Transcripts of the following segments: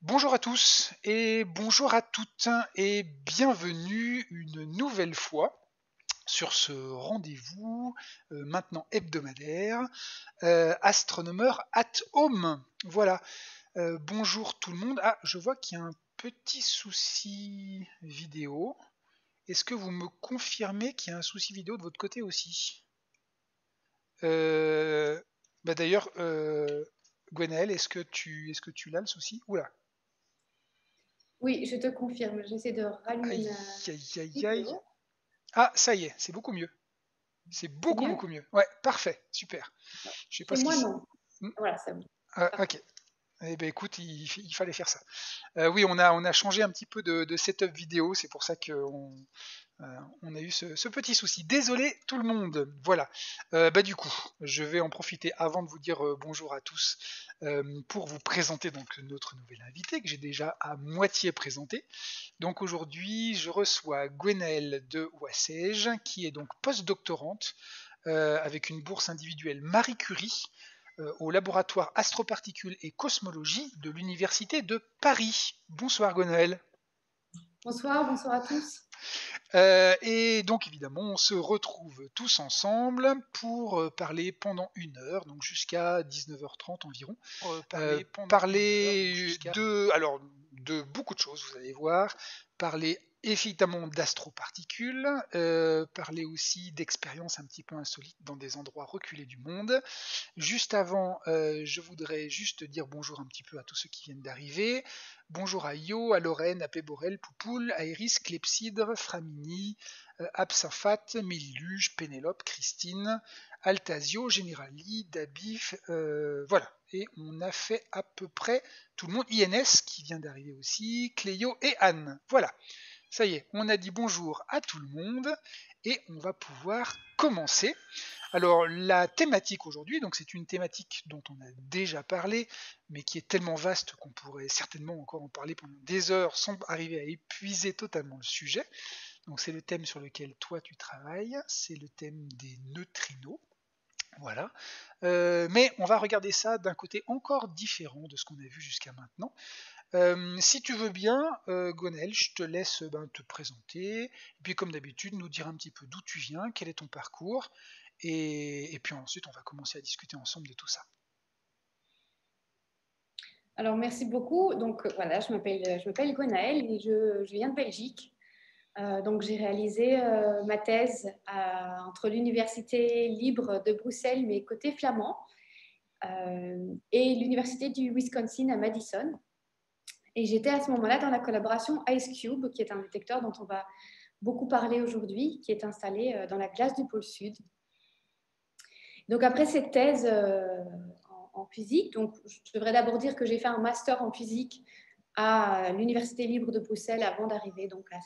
Bonjour à tous et bonjour à toutes et bienvenue une nouvelle fois sur ce rendez-vous maintenant hebdomadaire Astronomer at Home. Voilà. Bonjour tout le monde. Ah, je vois qu'il y a un petit souci vidéo. Est-ce que vous me confirmez qu'il y a un souci vidéo de votre côté aussi? Euh, D'ailleurs, Gwenaël, est-ce que tu l'as le souci? Oula. Oui, je te confirme. J'essaie de rallumer Aïe, ma aïe, aïe, aïe. vidéo. Ah, ça y est, c'est beaucoup mieux. C'est C'est beaucoup, mieux? beaucoup mieux. Ouais, parfait, super. Je sais pas Chez ce qui moi, se... non. Hmm, Voilà, c'est bon. ok. Parfait. Eh ben écoute, il fallait faire ça. Oui, on a changé un petit peu de setup vidéo, c'est pour ça qu'on a eu ce petit souci. Désolé tout le monde. Voilà. Du coup, je vais en profiter avant de vous dire bonjour à tous pour vous présenter donc notre nouvel invité que j'ai déjà à moitié présenté. Donc aujourd'hui, je reçois Gwenaëlle de Wassège, qui est donc post-doctorante avec une bourse individuelle Marie Curie au laboratoire Astroparticules et Cosmologie de l'Université de Paris. Bonsoir Gwenaëlle. Bonsoir, bonsoir à tous. Et donc évidemment, on se retrouve tous ensemble pour parler pendant une heure, donc jusqu'à 19h30 environ. Parler de beaucoup de choses, vous allez voir. Parler évidemment d'astroparticules, parler aussi d'expériences un petit peu insolites dans des endroits reculés du monde. Juste avant, je voudrais juste dire bonjour un petit peu à tous ceux qui viennent d'arriver. Bonjour à Yo, à Lorraine, à Péborel, Poupoule, à Iris, Clepsydre, Framini, Absinthat, Méliluge, Pénélope, Christine, Altasio, Generali, Dabif, voilà. Et on a fait à peu près tout le monde. INS qui vient d'arriver aussi, Cléo et Anne. Voilà. Ça y est, on a dit bonjour à tout le monde et on va pouvoir commencer. Alors la thématique aujourd'hui, donc c'est une thématique dont on a déjà parlé, mais qui est tellement vaste qu'on pourrait certainement encore en parler pendant des heures sans arriver à épuiser totalement le sujet. Donc c'est le thème sur lequel toi tu travailles, c'est le thème des neutrinos. Voilà. Mais on va regarder ça d'un côté encore différent de ce qu'on a vu jusqu'à maintenant. Si tu veux bien, Gonel, je te laisse te présenter, et puis comme d'habitude, nous dire un petit peu d'où tu viens, quel est ton parcours, et puis ensuite on va commencer à discuter ensemble de tout ça. Alors, merci beaucoup. Donc, voilà, je m'appelle Gwenaëlle et je viens de Belgique. Donc, j'ai réalisé ma thèse entre l'Université libre de Bruxelles, mais côté flamand, et l'Université du Wisconsin à Madison. Et j'étais à ce moment-là dans la collaboration IceCube, qui est un détecteur dont on va beaucoup parler aujourd'hui, qui est installé dans la glace du pôle Sud. Donc après cette thèse en physique, donc je devrais d'abord dire que j'ai fait un master en physique à l'Université libre de Bruxelles avant d'arriver donc à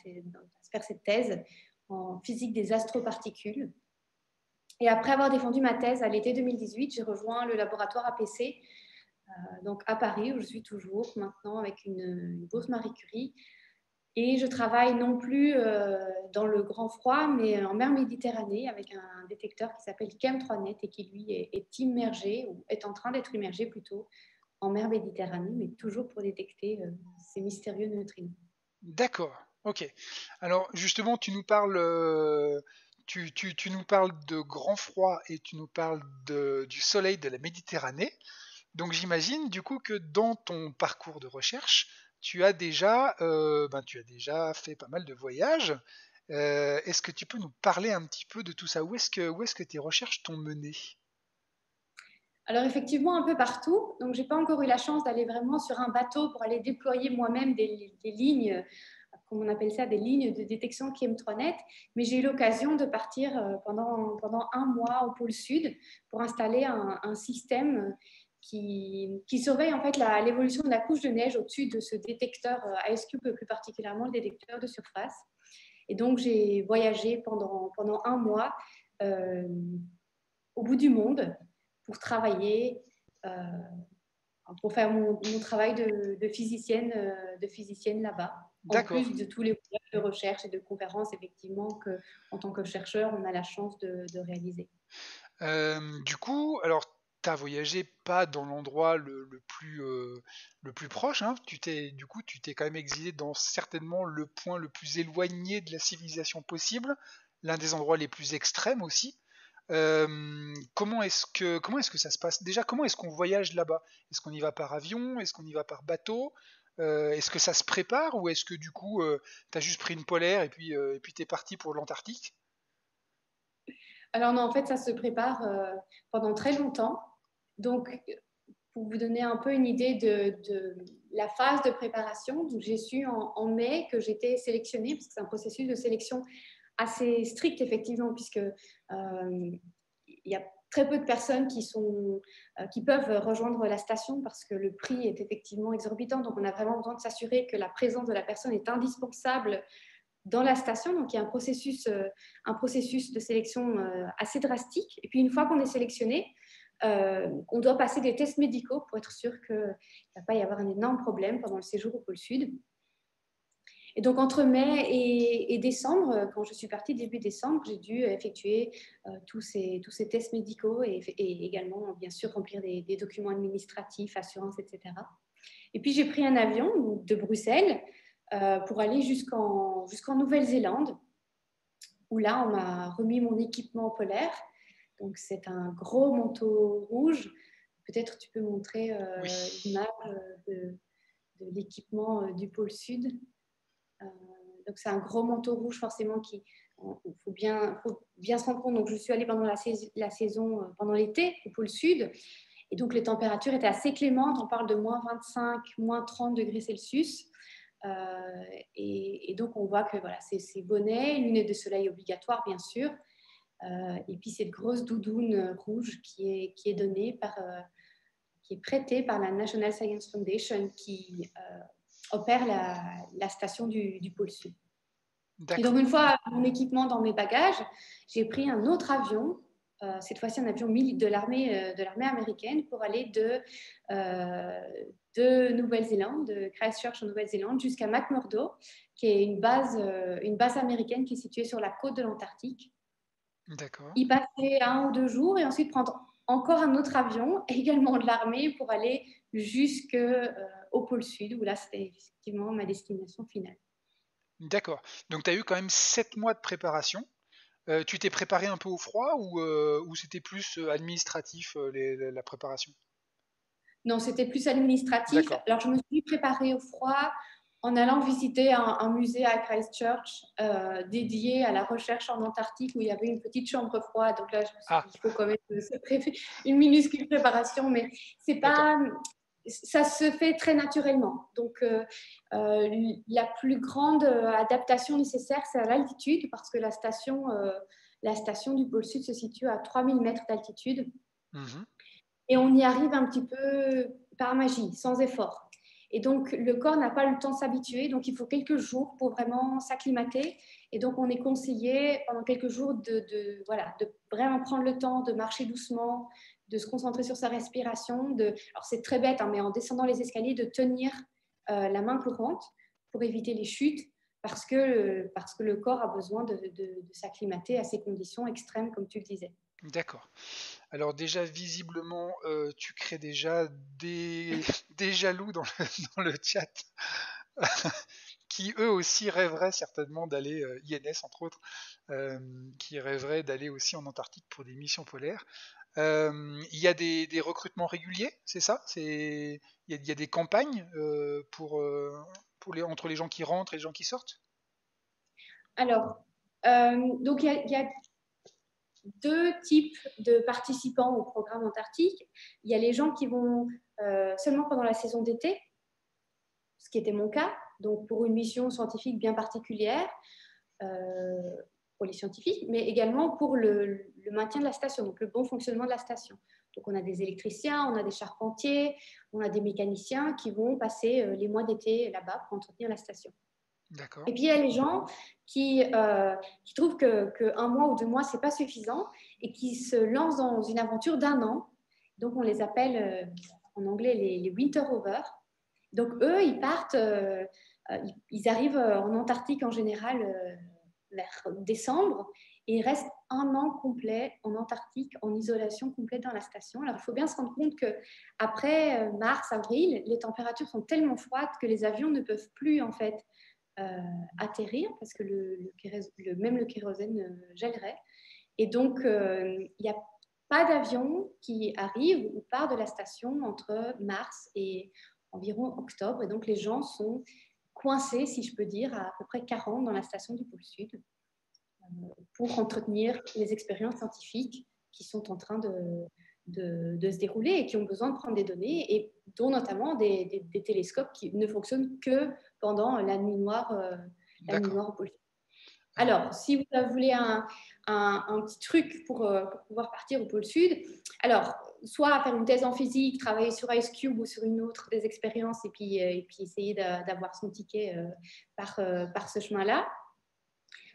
faire cette thèse en physique des astroparticules. Et après avoir défendu ma thèse à l'été 2018, j'ai rejoint le laboratoire APC, donc à Paris où je suis toujours maintenant avec une bourse Marie Curie. Et je travaille non plus dans le grand froid, mais en mer Méditerranée avec un détecteur qui s'appelle Chem3Net et qui, lui, est immergé, ou est en train d'être immergé plutôt, en mer Méditerranée, mais toujours pour détecter ces mystérieux neutrinos. D'accord, ok. Alors justement, tu nous parles de grand froid et tu nous parles du soleil de la Méditerranée. Donc j'imagine du coup que dans ton parcours de recherche, tu as déjà fait pas mal de voyages. Est-ce que tu peux nous parler un petit peu de tout ça? Où est-ce que tes recherches t'ont mené? Alors effectivement, un peu partout. Donc, j'ai pas encore eu la chance d'aller vraiment sur un bateau pour aller déployer moi-même des lignes, comme on appelle ça, des lignes de détection Chem3Net. Mais j'ai eu l'occasion de partir pendant un mois au pôle Sud pour installer un système qui surveille en fait l'évolution de la couche de neige au-dessus de ce détecteur IceCube, plus particulièrement le détecteur de surface. Et donc, j'ai voyagé pendant un mois euh, au bout du monde pour travailler, euh, pour faire mon travail de physicienne là-bas, en D'accord. plus de tous les voyages de recherche et de conférences, effectivement, que, en tant que chercheur, on a la chance de réaliser. Du coup, alors, tu as voyagé pas dans l'endroit le plus proche, hein. Du coup, tu t'es quand même exilé dans certainement le point le plus éloigné de la civilisation possible, l'un des endroits les plus extrêmes aussi. Comment est-ce que ça se passe? Déjà, comment est-ce qu'on voyage là-bas? Est-ce qu'on y va par avion? Est-ce qu'on y va par bateau? Est-ce que ça se prépare ou est-ce que du coup, t'as juste pris une polaire et puis t'es parti pour l'Antarctique? Alors non, en fait, ça se prépare pendant très longtemps. Donc, pour vous donner un peu une idée de la phase de préparation, donc j'ai su en mai que j'étais sélectionnée, parce que c'est un processus de sélection assez strict, effectivement, puisque il y a très peu de personnes qui peuvent rejoindre la station parce que le prix est effectivement exorbitant. Donc, on a vraiment besoin de s'assurer que la présence de la personne est indispensable dans la station. Donc, il y a un processus de sélection assez drastique. Et puis, une fois qu'on est sélectionné, on doit passer des tests médicaux pour être sûr qu'il ne va pas y avoir un énorme problème pendant le séjour au pôle Sud. Et donc, entre mai et décembre, quand je suis partie début décembre, j'ai dû effectuer tous ces tests médicaux et également, bien sûr, remplir des documents administratifs, assurances, etc. Et puis, j'ai pris un avion de Bruxelles pour aller jusqu'en Nouvelle-Zélande, où là, on m'a remis mon équipement polaire. Donc, c'est un gros manteau rouge. Peut-être tu peux montrer Oui, l'image de l'équipement du pôle Sud. Euh, donc, c'est un gros manteau rouge, forcément, il faut bien se rendre compte. Donc, je suis allée pendant la saison pendant l'été, au pôle Sud. Et donc, les températures étaient assez clémentes. On parle de moins 25, moins 30 degrés Celsius. Et donc, on voit que voilà, c'est bonnet, lunettes de soleil obligatoire, bien sûr. Et puis, cette grosse doudoune rouge qui est donnée qui est prêtée par la National Science Foundation qui opère la station du pôle Sud. Et donc, d'accord. une fois mon équipement dans mes bagages, j'ai pris un autre avion, cette fois-ci un avion de l'armée américaine, pour aller de Nouvelle-Zélande, de Christchurch en Nouvelle-Zélande, jusqu'à McMurdo, qui est une base américaine qui est située sur la côte de l'Antarctique. D'accord. Y passer 1 ou 2 jours et ensuite prendre encore un autre avion, également de l'armée, pour aller jusqu'au pôle Sud, où là, c'était effectivement ma destination finale. D'accord. Donc tu as eu quand même 7 mois de préparation. Tu t'es préparé un peu au froid ou c'était plus administratif la préparation? Non, c'était plus administratif. D'accord. Alors, je me suis préparée au froid en allant visiter un musée à Christchurch dédié à la recherche en Antarctique où il y avait une petite chambre froide. Donc là, je me suis Ah, dit, il faut quand même une minuscule préparation, mais c'est d'accord. pas, ça se fait très naturellement. Donc, la plus grande adaptation nécessaire, c'est à l'altitude parce que la station du pôle Sud se situe à 3000 mètres d'altitude. Mhm. Et on y arrive un petit peu par magie, sans effort. Et donc, le corps n'a pas le temps de s'habituer, donc il faut quelques jours pour vraiment s'acclimater. Et donc, on est conseillé pendant quelques jours voilà, de vraiment prendre le temps de marcher doucement, de se concentrer sur sa respiration. Alors, c'est très bête, hein, mais en descendant les escaliers, de tenir la main courante pour éviter les chutes, parce que le corps a besoin de s'acclimater à ces conditions extrêmes, comme tu le disais. D'accord. Alors déjà, visiblement, tu crées déjà des, des jaloux dans dans le chat, qui eux aussi rêveraient certainement d'aller, INS entre autres, euh, qui rêveraient d'aller aussi en Antarctique pour des missions polaires. Il y a des recrutements réguliers, c'est ça? Il y a des campagnes pour entre les gens qui rentrent et les gens qui sortent? Alors, donc il y a 2 types de participants au programme Antarctique. Il y a les gens qui vont seulement pendant la saison d'été, ce qui était mon cas, donc pour une mission scientifique bien particulière, euh, pour les scientifiques, mais également pour le maintien de la station, donc le bon fonctionnement de la station. Donc on a des électriciens, on a des charpentiers, on a des mécaniciens qui vont passer les mois d'été là-bas pour entretenir la station. D'accord. Et puis il y a les gens qui trouvent que 1 mois ou 2 mois, c'est pas suffisant et qui se lancent dans une aventure d'1 an. Donc on les appelle en anglais les winter rovers. Donc eux, ils partent, ils arrivent en Antarctique en général vers décembre et ils restent 1 an complet en Antarctique, en isolation complète dans la station. Alors, il faut bien se rendre compte qu'après mars, avril, les températures sont tellement froides que les avions ne peuvent plus, en fait, atterrir parce que même le kérosène gèlerait. Et donc, il n'y a pas d'avion qui arrive ou part de la station entre mars et environ octobre. Et donc, les gens sont coincés, si je peux dire, à peu près 40 dans la station du pôle Sud pour entretenir les expériences scientifiques qui sont en train de se dérouler et qui ont besoin de prendre des données, et dont notamment des télescopes qui ne fonctionnent que pendant la nuit noire au pôle Sud. Alors, si vous voulez un petit truc pour pouvoir partir au pôle Sud, alors, soit faire une thèse en physique, travailler sur IceCube ou sur une autre des expériences, et puis essayer d'avoir son ticket par ce chemin-là.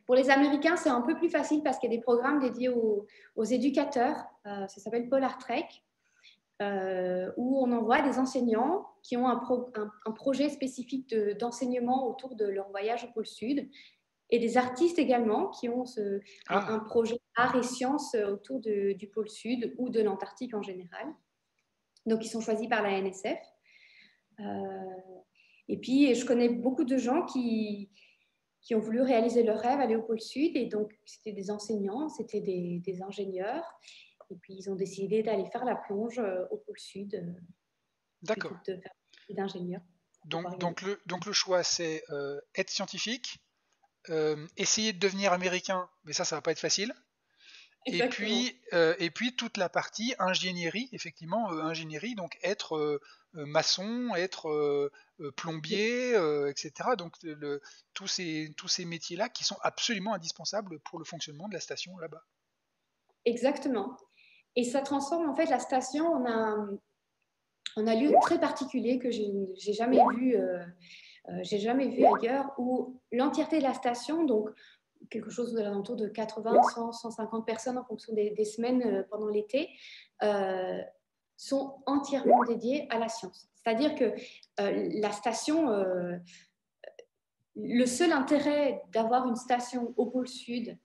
Pour les Américains, c'est un peu plus facile parce qu'il y a des programmes dédiés aux éducateurs. Ça s'appelle Polar Trek, où on envoie des enseignants qui ont un projet spécifique d'enseignement autour de leur voyage au pôle Sud, et des artistes également qui ont un projet art et sciences autour du pôle Sud ou de l'Antarctique en général. Donc, ils sont choisis par la NSF. Et puis, je connais beaucoup de gens qui ont voulu réaliser leur rêve, aller au pôle Sud. Et donc, c'était des enseignants, c'était des ingénieurs. Et puis, ils ont décidé d'aller faire la plonge au pôle Sud. D'accord. Plutôt que de faire d'ingénieur. Donc le choix, c'est être scientifique, essayer de devenir américain, mais ça va pas être facile. Et puis toute la partie ingénierie, effectivement, ingénierie, donc être maçon, être plombier, etc. Donc tous ces métiers-là qui sont absolument indispensables pour le fonctionnement de la station là-bas. Exactement. Et ça transforme en fait la station. On a un lieu très particulier que j'ai jamais vu ailleurs, où l'entièreté de la station, donc quelque chose de l'entour de 80, 100, 150 personnes en fonction des semaines pendant l'été, sont entièrement dédiées à la science. C'est-à-dire que la station, le seul intérêt d'avoir une station au pôle Sud,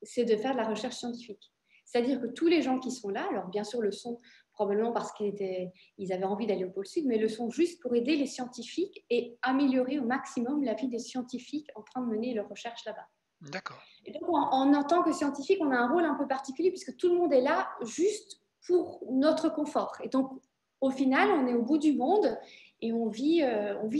c'est de faire de la recherche scientifique. C'est-à-dire que tous les gens qui sont là, alors bien sûr le sont probablement parce qu'ils avaient envie d'aller au pôle Sud, mais le sont juste pour aider les scientifiques et améliorer au maximum la vie des scientifiques en train de mener leurs recherches là-bas. D'accord. Et donc, en tant que scientifique, on a un rôle un peu particulier puisque tout le monde est là juste pour notre confort. Et donc, au final, on est au bout du monde et on vit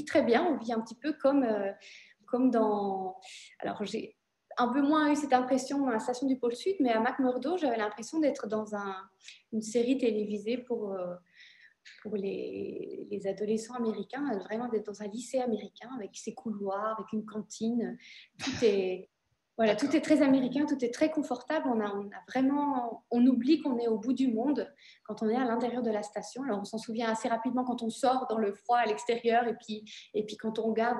très bien. On vit un petit peu comme dans... Alors, j'ai un peu moins eu cette impression à la station du pôle Sud, mais à McMurdo, j'avais l'impression d'être dans une série télévisée pour les adolescents américains, vraiment d'être dans un lycée américain avec ses couloirs, avec une cantine. Tout est très américain, tout est très confortable. On oublie qu'on est au bout du monde quand on est à l'intérieur de la station. Alors on s'en souvient assez rapidement quand on sort dans le froid à l'extérieur, et puis quand on regarde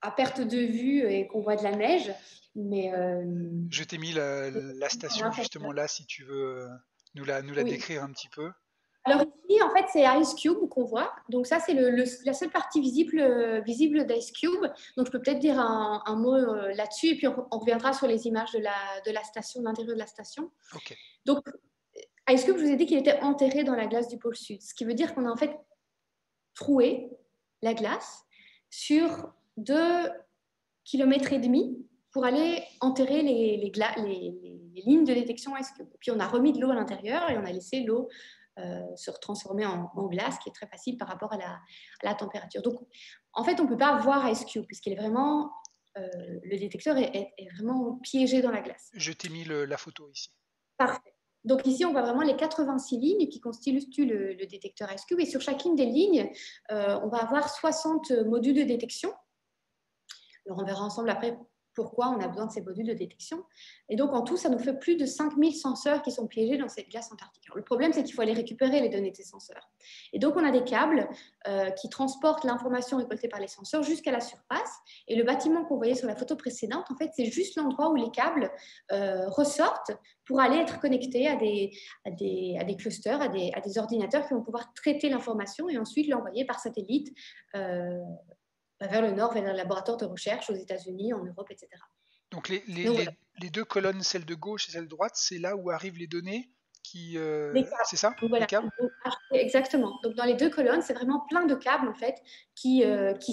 à perte de vue et qu'on voit de la neige. Mais je t'ai mis la station justement là, si tu veux nous la décrire un petit peu. Alors ici, en fait, c'est IceCube qu'on voit. Donc ça, c'est la seule partie visible d'IceCube. Donc je peux peut-être dire un mot là-dessus, et puis on reviendra sur les images de la station, de l'intérieur de la station. Okay. Donc IceCube, je vous ai dit qu'il était enterré dans la glace du pôle Sud, ce qui veut dire qu'on a en fait troué la glace sur 2,5 km pour aller enterrer les lignes de détection IceCube. Puis on a remis de l'eau à l'intérieur et on a laissé l'eau se transformer en glace, qui est très facile par rapport à la température. Donc, en fait, on ne peut pas voir IceCube puisqu'il est vraiment, le détecteur est vraiment piégé dans la glace. Je t'ai mis la photo ici. Parfait. Donc ici, on voit vraiment les 86 lignes qui constituent le détecteur IceCube. Et sur chacune des lignes, on va avoir 60 modules de détection. Alors, on verra ensemble après pourquoi on a besoin de ces modules de détection. Et donc, en tout, ça nous fait plus de 5000 senseurs qui sont piégés dans cette glace antarctique. Alors, le problème, c'est qu'il faut aller récupérer les données de ces senseurs. Et donc, on a des câbles qui transportent l'information récoltée par les senseurs jusqu'à la surface. Et le bâtiment qu'on voyait sur la photo précédente, en fait, c'est juste l'endroit où les câbles ressortent pour aller être connectés à des clusters, à des ordinateurs qui vont pouvoir traiter l'information et ensuite l'envoyer par satellite vers le nord, vers les laboratoires de recherche aux États-Unis, en Europe, etc. Donc Donc voilà, les deux colonnes, celle de gauche et celle de droite, c'est là où arrivent les données qui, les câbles. c'est ça, Donc les voilà, câbles? exactement. Donc dans les deux colonnes, c'est vraiment plein de câbles en fait qui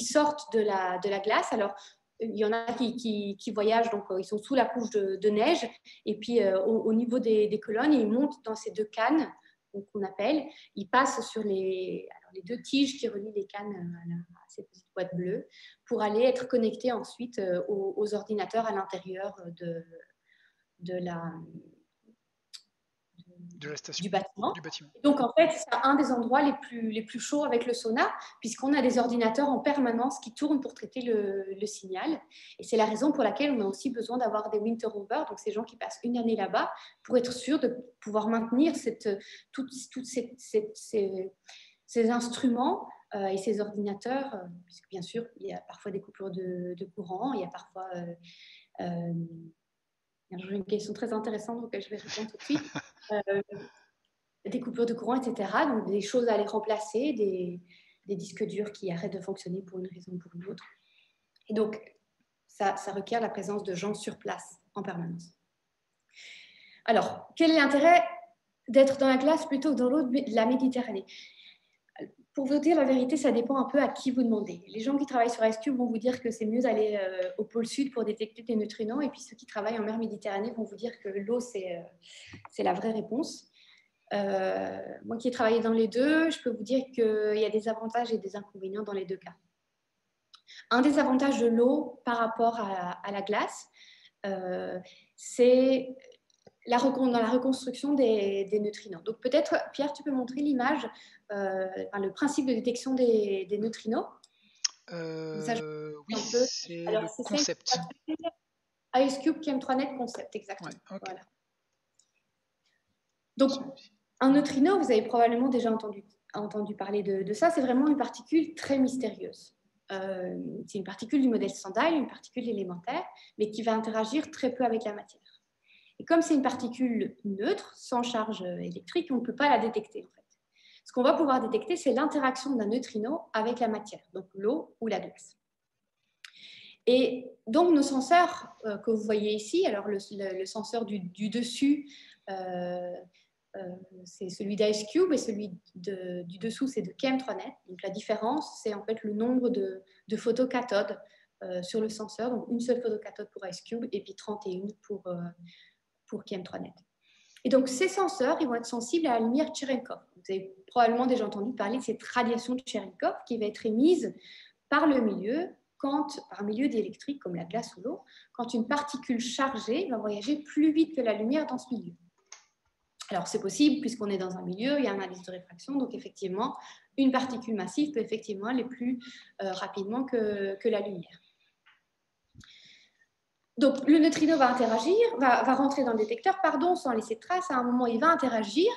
sortent de la glace. Alors il y en a qui voyagent, donc ils sont sous la couche de neige, et puis au niveau des colonnes, ils montent dans ces deux cannes qu'on appelle, ils passent sur les deux tiges qui relient les cannes à ces petites boîtes bleues pour aller être connectés ensuite aux ordinateurs à l'intérieur de la, De la station, du bâtiment. du bâtiment. Donc, en fait, c'est un des endroits les plus chauds avec le sauna, puisqu'on a des ordinateurs en permanence qui tournent pour traiter le signal. Et c'est la raison pour laquelle on a aussi besoin d'avoir des winter rovers, donc ces gens qui passent une année là-bas, pour être sûr de pouvoir maintenir toutes ces instruments et ces ordinateurs, puisque bien sûr, il y a parfois des coupures de courant, il y a parfois... j'ai une question très intéressante auquel je vais répondre tout de suite. Des coupures de courant, etc. Donc des choses à les remplacer, des disques durs qui arrêtent de fonctionner pour une raison ou pour une autre. Et donc, ça requiert la présence de gens sur place en permanence. Alors, quel est l'intérêt d'être dans la glace plutôt que dans l'eau de la Méditerranée? Pour vous dire la vérité, ça dépend un peu à qui vous demandez. Les gens qui travaillent sur IceCube vont vous dire que c'est mieux d'aller au pôle sud pour détecter des neutrinos, et puis ceux qui travaillent en mer Méditerranée vont vous dire que l'eau, c'est la vraie réponse. Moi qui ai travaillé dans les deux, je peux vous dire qu'il y a des avantages et des inconvénients dans les deux cas. Un des avantages de l'eau par rapport à la glace, c'est dans la reconstruction des neutrinos. Donc peut-être, Pierre, tu peux montrer l'image, le principe de détection des neutrinos. Oui, c'est Alors, le c'est concept. IceCube Chem3Net Concept, exactement. Ouais, okay. Voilà. Donc, un neutrino, vous avez probablement déjà entendu parler de ça, c'est vraiment une particule très mystérieuse. C'est une particule du modèle Stendhal, une particule élémentaire, mais qui va interagir très peu avec la matière. Et comme c'est une particule neutre, sans charge électrique, on ne peut pas la détecter en fait. Ce qu'on va pouvoir détecter, c'est l'interaction d'un neutrino avec la matière, donc l'eau ou la glace. Et donc nos senseurs que vous voyez ici, alors le senseur du dessus, c'est celui d'IceCube, et celui du dessous, c'est de Chem3Net. Donc la différence, c'est en fait le nombre de photocathodes sur le senseur. Donc une seule photocathode pour IceCube et puis 31 pour Chem3Net. Et donc ces senseurs, ils vont être sensibles à la lumière Cherenkov. Vous avez probablement déjà entendu parler de cette radiation de Cherenkov qui va être émise par le milieu, par un milieu d'électrique comme la glace ou l'eau, quand une particule chargée va voyager plus vite que la lumière dans ce milieu. Alors, c'est possible puisqu'on est dans un milieu, il y a un indice de réfraction, donc effectivement, une particule massive peut effectivement aller plus rapidement que la lumière. Donc, le neutrino va interagir, va rentrer dans le détecteur, sans laisser de trace. À un moment, il va interagir,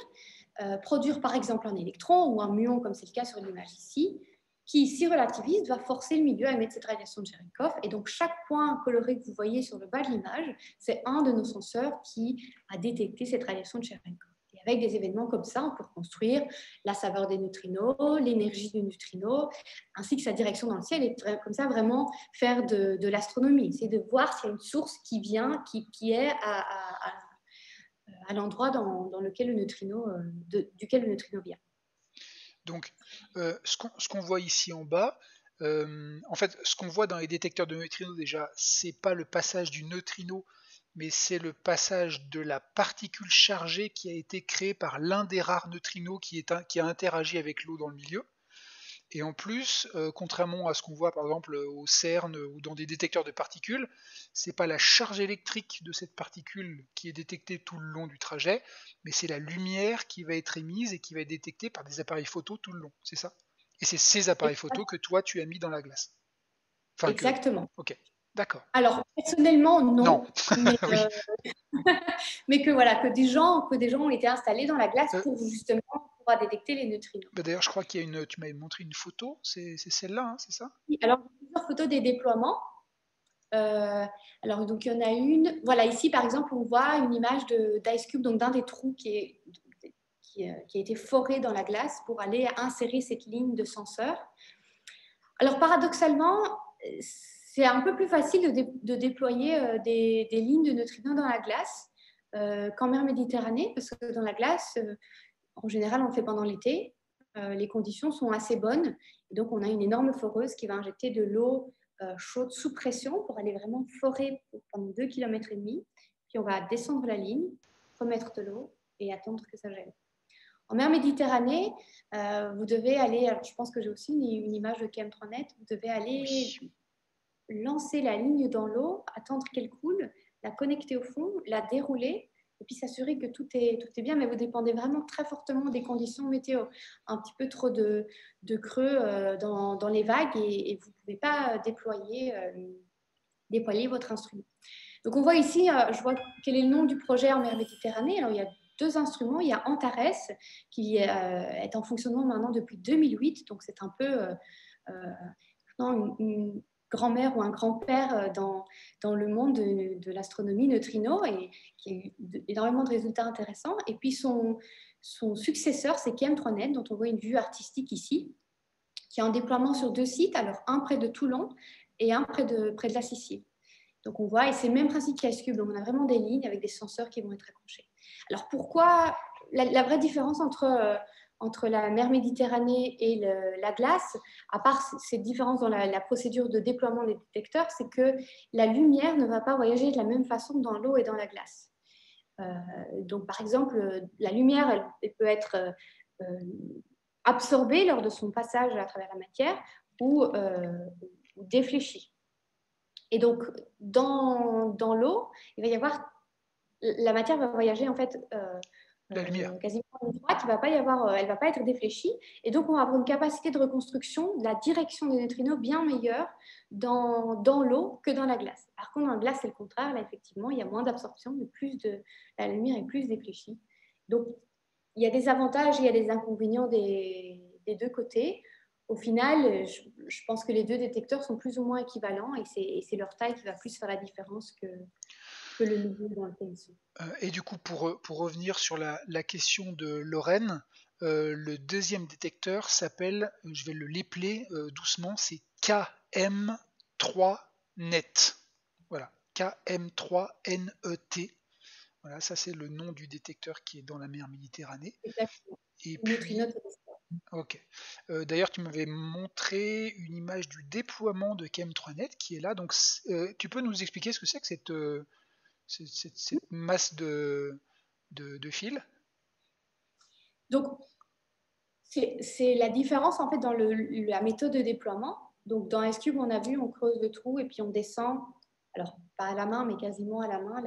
produire par exemple un électron ou un muon, comme c'est le cas sur l'image ici, qui, si relativiste, va forcer le milieu à émettre cette radiation de Cherenkov. Et donc, chaque point coloré que vous voyez sur le bas de l'image, c'est un de nos senseurs qui a détecté cette radiation de Cherenkov. Et avec des événements comme ça, on peut reconstruire la saveur des neutrinos, l'énergie du neutrino, ainsi que sa direction dans le ciel, et comme ça, vraiment faire de l'astronomie. C'est de voir s'il y a une source qui vient, qui est à l'endroit dans lequel duquel le neutrino vient. Donc, ce qu'on voit ici en bas, en fait, ce qu'on voit dans les détecteurs de neutrinos déjà, c'est pas le passage du neutrino, mais c'est le passage de la particule chargée qui a été créée par l'un des rares neutrinos qui a interagi avec l'eau dans le milieu. Et en plus, contrairement à ce qu'on voit par exemple au CERN ou dans des détecteurs de particules, c'est pas la charge électrique de cette particule qui est détectée tout le long du trajet, mais c'est la lumière qui va être émise et qui va être détectée par des appareils photo tout le long, c'est ça? Et c'est ces appareils photo que toi tu as mis dans la glace. Enfin, Exactement. Ok, d'accord. Alors, personnellement, non. Mais, oui. mais que des gens ont été installés dans la glace pour justement pouvoir détecter les neutrinos. D'ailleurs, je crois qu'il y a tu m'avais montré une photo, c'est celle-là, hein, c'est ça? Alors, plusieurs photos des déploiements. Alors, donc, il y en a une. Voilà, ici, par exemple, on voit une image d'IceCube, donc d'un des trous qui a été foré dans la glace pour aller insérer cette ligne de senseur. Alors, paradoxalement, c'est un peu plus facile de déployer des lignes de neutrinos dans la glace qu'en mer Méditerranée, parce que dans la glace, en général, on le fait pendant l'été. Les conditions sont assez bonnes. Et donc, on a une énorme foreuse qui va injecter de l'eau chaude sous pression pour aller vraiment forer pendant 2,5 km. Puis, on va descendre la ligne, remettre de l'eau et attendre que ça gèle. En mer Méditerranée, vous devez aller, alors je pense que j'ai aussi une image de KM3net, vous devez aller lancer la ligne dans l'eau, attendre qu'elle coule, la connecter au fond, la dérouler, et puis s'assurer que tout est bien, mais vous dépendez vraiment très fortement des conditions météo. Un petit peu trop de creux dans les vagues et vous ne pouvez pas déployer votre instrument. Donc on voit ici, je vois quel est le nom du projet en mer Méditerranée. Alors il y a 2 instruments. Il y a Antares qui est en fonctionnement maintenant depuis 2008, donc c'est un peu une grand-mère ou un grand-père dans le monde de l'astronomie neutrino et qui a eu énormément de résultats intéressants. Et puis son successeur, c'est KM3net, dont on voit une vue artistique ici, qui est en déploiement sur 2 sites, alors un près de Toulon et un près de la Sicile. Donc on voit, et c'est le même principe qu'IceCube, donc on a vraiment des lignes avec des senseurs qui vont être accrochés. Alors pourquoi la vraie différence entre la mer Méditerranée et la glace, à part cette différence dans la procédure de déploiement des détecteurs, c'est que la lumière ne va pas voyager de la même façon dans l'eau et dans la glace. Donc par exemple, la lumière, elle peut être absorbée lors de son passage à travers la matière ou défléchie. Et donc, dans l'eau, il va y avoir, la matière va voyager en fait La lumière. quasiment en ligne droite, elle va pas être défléchie. Et donc, on va avoir une capacité de reconstruction de la direction des neutrinos bien meilleure dans l'eau que dans la glace. Par contre, dans la glace, c'est le contraire. Là, effectivement, il y a moins d'absorption, mais la lumière est plus défléchie. Donc, il y a des avantages et il y a des inconvénients des 2 côtés. Au final, je pense que les 2 détecteurs sont plus ou moins équivalents et c'est leur taille qui va plus faire la différence que le niveau dans lequel ils sont. Et du coup, pour revenir sur la question de Lorraine, le deuxième détecteur s'appelle, je vais le l'épeler doucement, c'est KM3net. Voilà, KM3NET. Voilà, ça c'est le nom du détecteur qui est dans la mer Méditerranée. Exactement. Et Neutrino puis, ok. D'ailleurs, tu m'avais montré une image du déploiement de KM3net qui est là. Donc, tu peux nous expliquer ce que c'est que cette masse de fils? Donc, c'est la différence en fait dans la méthode de déploiement. Donc, dans S-Cube, on a vu, on creuse le trou et puis on descend, alors pas à la main, mais quasiment à la main,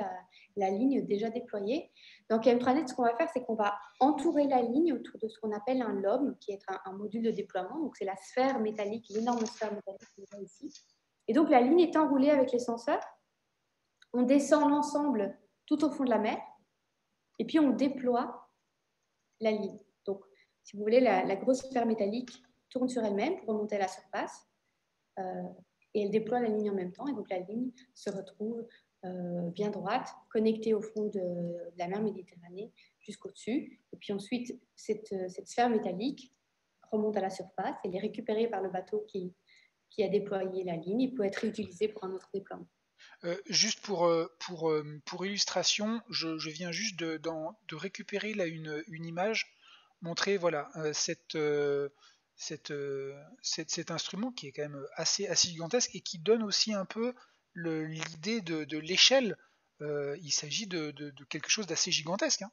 la ligne déjà déployée. Dans KM3net, ce qu'on va faire, c'est qu'on va entourer la ligne autour de ce qu'on appelle un lobe, qui est un module de déploiement. Donc, c'est la sphère métallique, l'énorme sphère métallique qu'on voit ici. Et donc, la ligne est enroulée avec les senseurs. On descend l'ensemble tout au fond de la mer et puis on déploie la ligne. Donc, si vous voulez, la grosse sphère métallique tourne sur elle-même pour remonter à la surface et elle déploie la ligne en même temps. Et donc, la ligne se retrouve bien droite, connectée au fond de la mer Méditerranée jusqu'au-dessus. Et puis ensuite, cette sphère métallique remonte à la surface. Elle est récupérée par le bateau qui a déployé la ligne et peut être réutilisée pour un autre déploiement. Juste pour illustration, je viens juste de récupérer là une image, montrer voilà cet instrument qui est quand même assez gigantesque et qui donne aussi un peu l'idée de l'échelle. Il s'agit de quelque chose d'assez gigantesque, hein.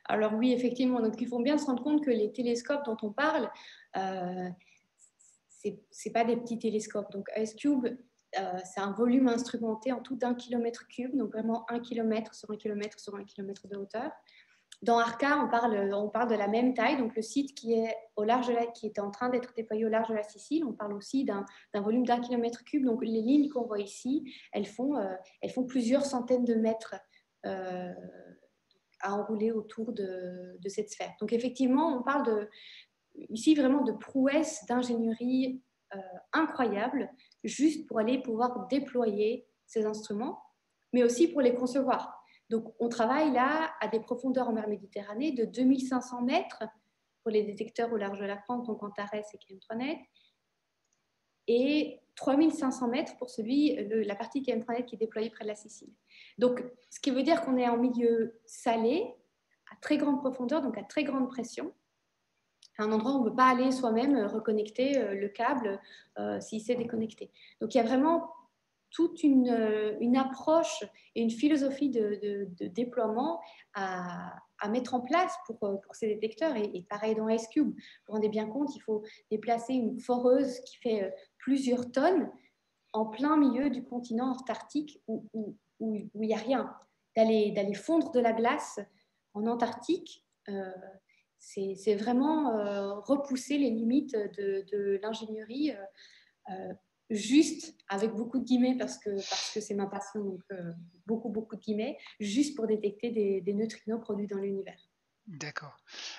Alors oui, effectivement, donc il faut bien se rendre compte que les télescopes dont on parle, c'est pas des petits télescopes. Donc IceCube, c'est un volume instrumenté en tout d'1 km cube, donc vraiment 1 km sur 1 km sur 1 km de hauteur. Dans ARCA, on parle de la même taille, donc le site qui est qui était en train d'être déployé au large de la Sicile, on parle aussi d'un volume d'1 km cube. Donc les lignes qu'on voit ici, elles font plusieurs centaines de mètres à enrouler autour de cette sphère. Donc effectivement, on parle ici vraiment de prouesses d'ingénierie incroyables, juste pour aller pouvoir déployer ces instruments, mais aussi pour les concevoir. Donc on travaille là à des profondeurs en mer Méditerranée de 2500 mètres pour les détecteurs au large de la France, donc Antares et KM3net, et 3500 mètres pour la partie qui est intranet qui est déployée près de la Sicile. Donc, ce qui veut dire qu'on est en milieu salé, à très grande profondeur, donc à très grande pression, à un endroit où on ne peut pas aller soi-même reconnecter le câble s'il s'est déconnecté. Donc, il y a vraiment toute une approche et une philosophie de déploiement à mettre en place pour ces détecteurs. Et pareil dans Ice Cube, vous vous rendez bien compte, il faut déplacer une foreuse qui fait plusieurs tonnes en plein milieu du continent antarctique où il n'y a rien. D'aller fondre de la glace en Antarctique, c'est vraiment repousser les limites de l'ingénierie juste, avec beaucoup de guillemets, parce que c'est ma passion, donc beaucoup de guillemets, juste pour détecter des neutrinos produits dans l'univers. D'accord.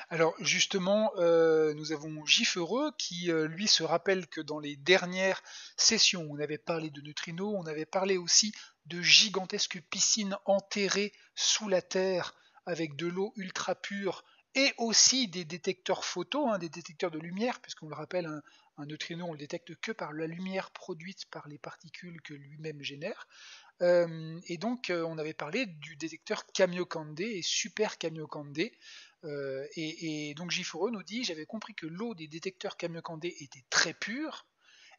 Alors justement, nous avons Giffereux qui, lui, se rappelle que dans les dernières sessions, on avait parlé de neutrinos, on avait parlé aussi de gigantesques piscines enterrées sous la Terre avec de l'eau ultra pure et aussi des détecteurs photo, des détecteurs de lumière, puisqu'on le rappelle, un neutrino, on le détecte que par la lumière produite par les particules que lui-même génère. Et donc, on avait parlé du détecteur Kamiokande et Super Kamiokande. Et donc, Gifuro nous dit: j'avais compris que l'eau des détecteurs Kamiokande était très pure.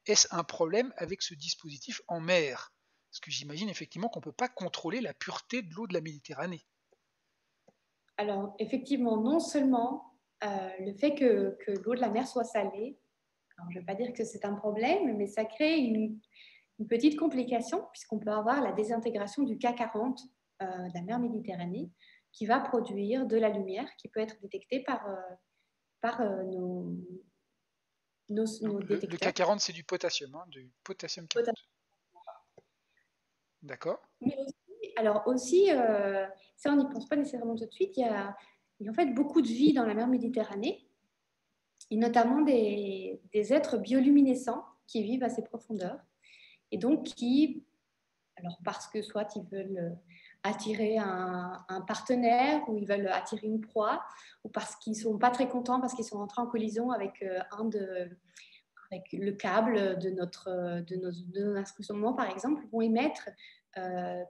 Est-ce un problème avec ce dispositif en mer? Parce que j'imagine effectivement qu'on ne peut pas contrôler la pureté de l'eau de la Méditerranée. Alors, effectivement, non seulement le fait que l'eau de la mer soit salée, alors je ne vais pas dire que c'est un problème, mais ça crée une petite complication, puisqu'on peut avoir la désintégration du K40 de la mer Méditerranée, qui va produire de la lumière qui peut être détectée par nos Le détecteurs. K40, c'est du potassium, du potassium 40. D'accord. Mais aussi, alors aussi, ça on n'y pense pas nécessairement tout de suite, il y a en fait beaucoup de vie dans la mer Méditerranée, et notamment des êtres bioluminescents qui vivent à ces profondeurs, et donc alors parce que soit ils veulent attirer un partenaire ou ils veulent attirer une proie, ou parce qu'ils ne sont pas très contents parce qu'ils sont entrés en collision avec avec le câble de nos instruments, par exemple, vont émettre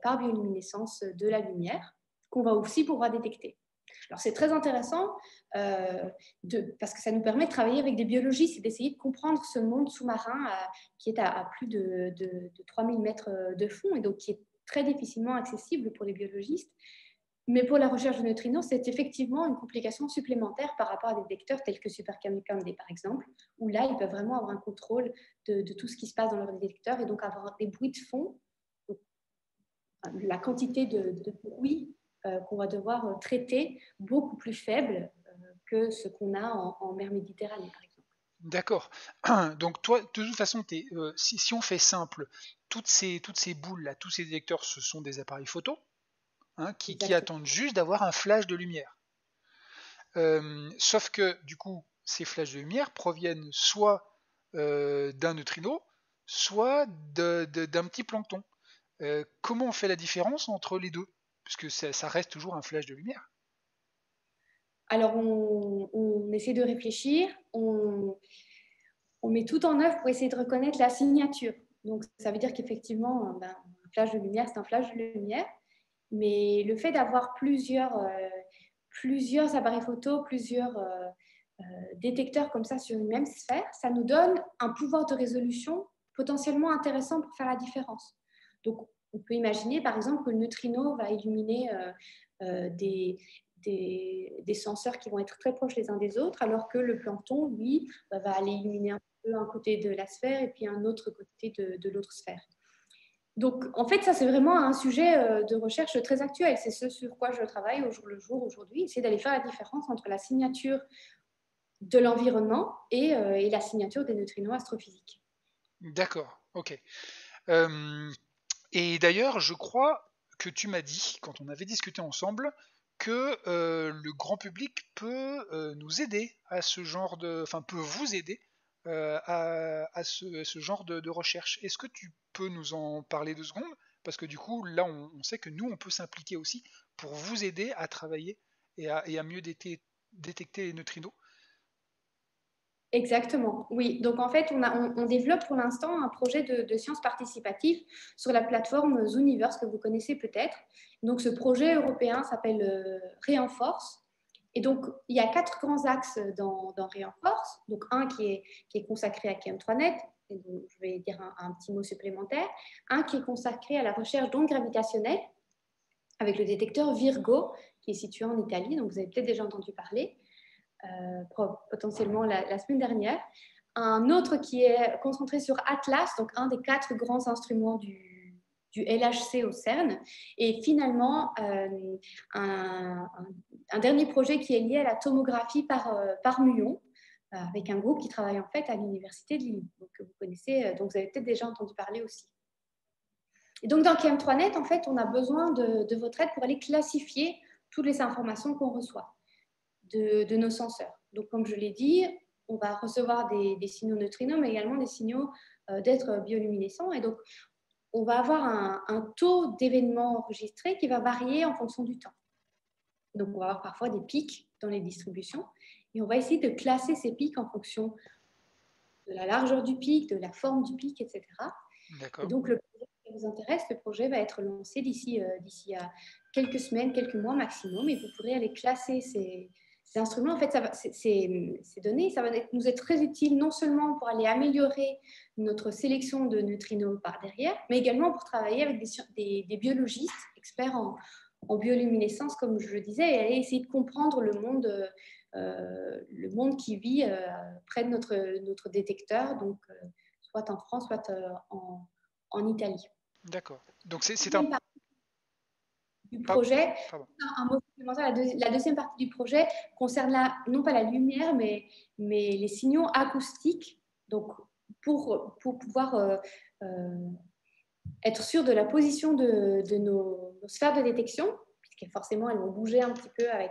par bioluminescence de la lumière qu'on va aussi pouvoir détecter. Alors c'est très intéressant parce que ça nous permet de travailler avec des biologistes et d'essayer de comprendre ce monde sous-marin qui est à plus de 3000 mètres de fond et donc qui est très difficilement accessible pour les biologistes. Mais pour la recherche de neutrinos, c'est effectivement une complication supplémentaire par rapport à des détecteurs tels que Super Kamiokande, par exemple, où là, ils peuvent vraiment avoir un contrôle de tout ce qui se passe dans leur détecteur et donc avoir des bruits de fond, donc, la quantité de bruit qu'on va devoir traiter beaucoup plus faible que ce qu'on a en mer Méditerranée, par exemple. D'accord. Donc toi, de toute façon, si on fait simple, toutes ces boules là, tous ces détecteurs, ce sont des appareils photo, qui Exactement. attendent juste d'avoir un flash de lumière. Sauf que du coup, ces flashs de lumière proviennent soit d'un neutrino, soit d'un petit plancton. Comment on fait la différence entre les deux? Puisque ça reste toujours un flash de lumière. Alors, on essaie de réfléchir, on met tout en œuvre pour essayer de reconnaître la signature. Donc, ça veut dire qu'effectivement, un flash de lumière, c'est un flash de lumière. Mais le fait d'avoir plusieurs appareils photo, plusieurs détecteurs comme ça sur une même sphère, ça nous donne un pouvoir de résolution potentiellement intéressant pour faire la différence. Donc, on peut imaginer, par exemple, que le neutrino va illuminer des senseurs qui vont être très proches les uns des autres, alors que le plancton, lui, va aller illuminer un peu un côté de la sphère et puis un autre côté de l'autre sphère. Donc, en fait, ça, c'est vraiment un sujet de recherche très actuel. C'est ce sur quoi je travaille au jour le jour aujourd'hui, c'est d'aller faire la différence entre la signature de l'environnement et la signature des neutrinos astrophysiques. D'accord, ok. Euh, et d'ailleurs, je crois que tu m'as dit, quand on avait discuté ensemble, que le grand public peut nous aider à ce genre enfin peut vous aider à ce genre de recherche. Est-ce que tu peux nous en parler 2 secondes? Parce que du coup, là, on sait que nous, on peut s'impliquer aussi pour vous aider à travailler et à mieux détecter les neutrinos. Exactement, oui. Donc en fait, on développe pour l'instant un projet de sciences participatives sur la plateforme Zooniverse que vous connaissez peut-être. Donc ce projet européen s'appelle Reinforce. Et donc il y a 4 grands axes dans Reinforce. Donc un qui est consacré à KM3net, et donc je vais dire un petit mot supplémentaire. Un qui est consacré à la recherche d'ondes gravitationnelles avec le détecteur Virgo qui est situé en Italie. Donc vous avez peut-être déjà entendu parler. Potentiellement la semaine dernière. Un autre qui est concentré sur Atlas, donc un des 4 grands instruments du LHC au CERN. Et finalement, un dernier projet qui est lié à la tomographie par muon, avec un groupe qui travaille en fait à l'université de Lille, donc, que vous connaissez, donc vous avez peut-être déjà entendu parler aussi. Et donc dans KM3net, en fait, on a besoin de votre aide pour aller classifier toutes les informations qu'on reçoit de nos senseurs. Donc, comme je l'ai dit, on va recevoir des signaux neutrinos, mais également des signaux d'êtres bioluminescents. Et donc, on va avoir un taux d'événements enregistrés qui va varier en fonction du temps. Donc, on va avoir parfois des pics dans les distributions. Et on va essayer de classer ces pics en fonction de la largeur du pic, de la forme du pic, etc. D'accord. Et donc, le projet qui vous intéresse, le projet va être lancé d'ici à quelques semaines, quelques mois maximum. Et vous pourrez aller classer ces instruments. En fait, ces données, ça va nous être très utile non seulement pour aller améliorer notre sélection de neutrinos par derrière, mais également pour travailler avec des biologistes experts en bioluminescence, comme je le disais, et aller essayer de comprendre le monde qui vit près de notre détecteur, donc soit en France, soit en Italie. D'accord. Donc c'est un... Du projet, Pardon. un mot supplémentaire, la deuxième partie du projet concerne non pas la lumière, mais les signaux acoustiques. Donc, pour pouvoir être sûr de la position de nos sphères de détection, puisque forcément elles vont bouger un petit peu avec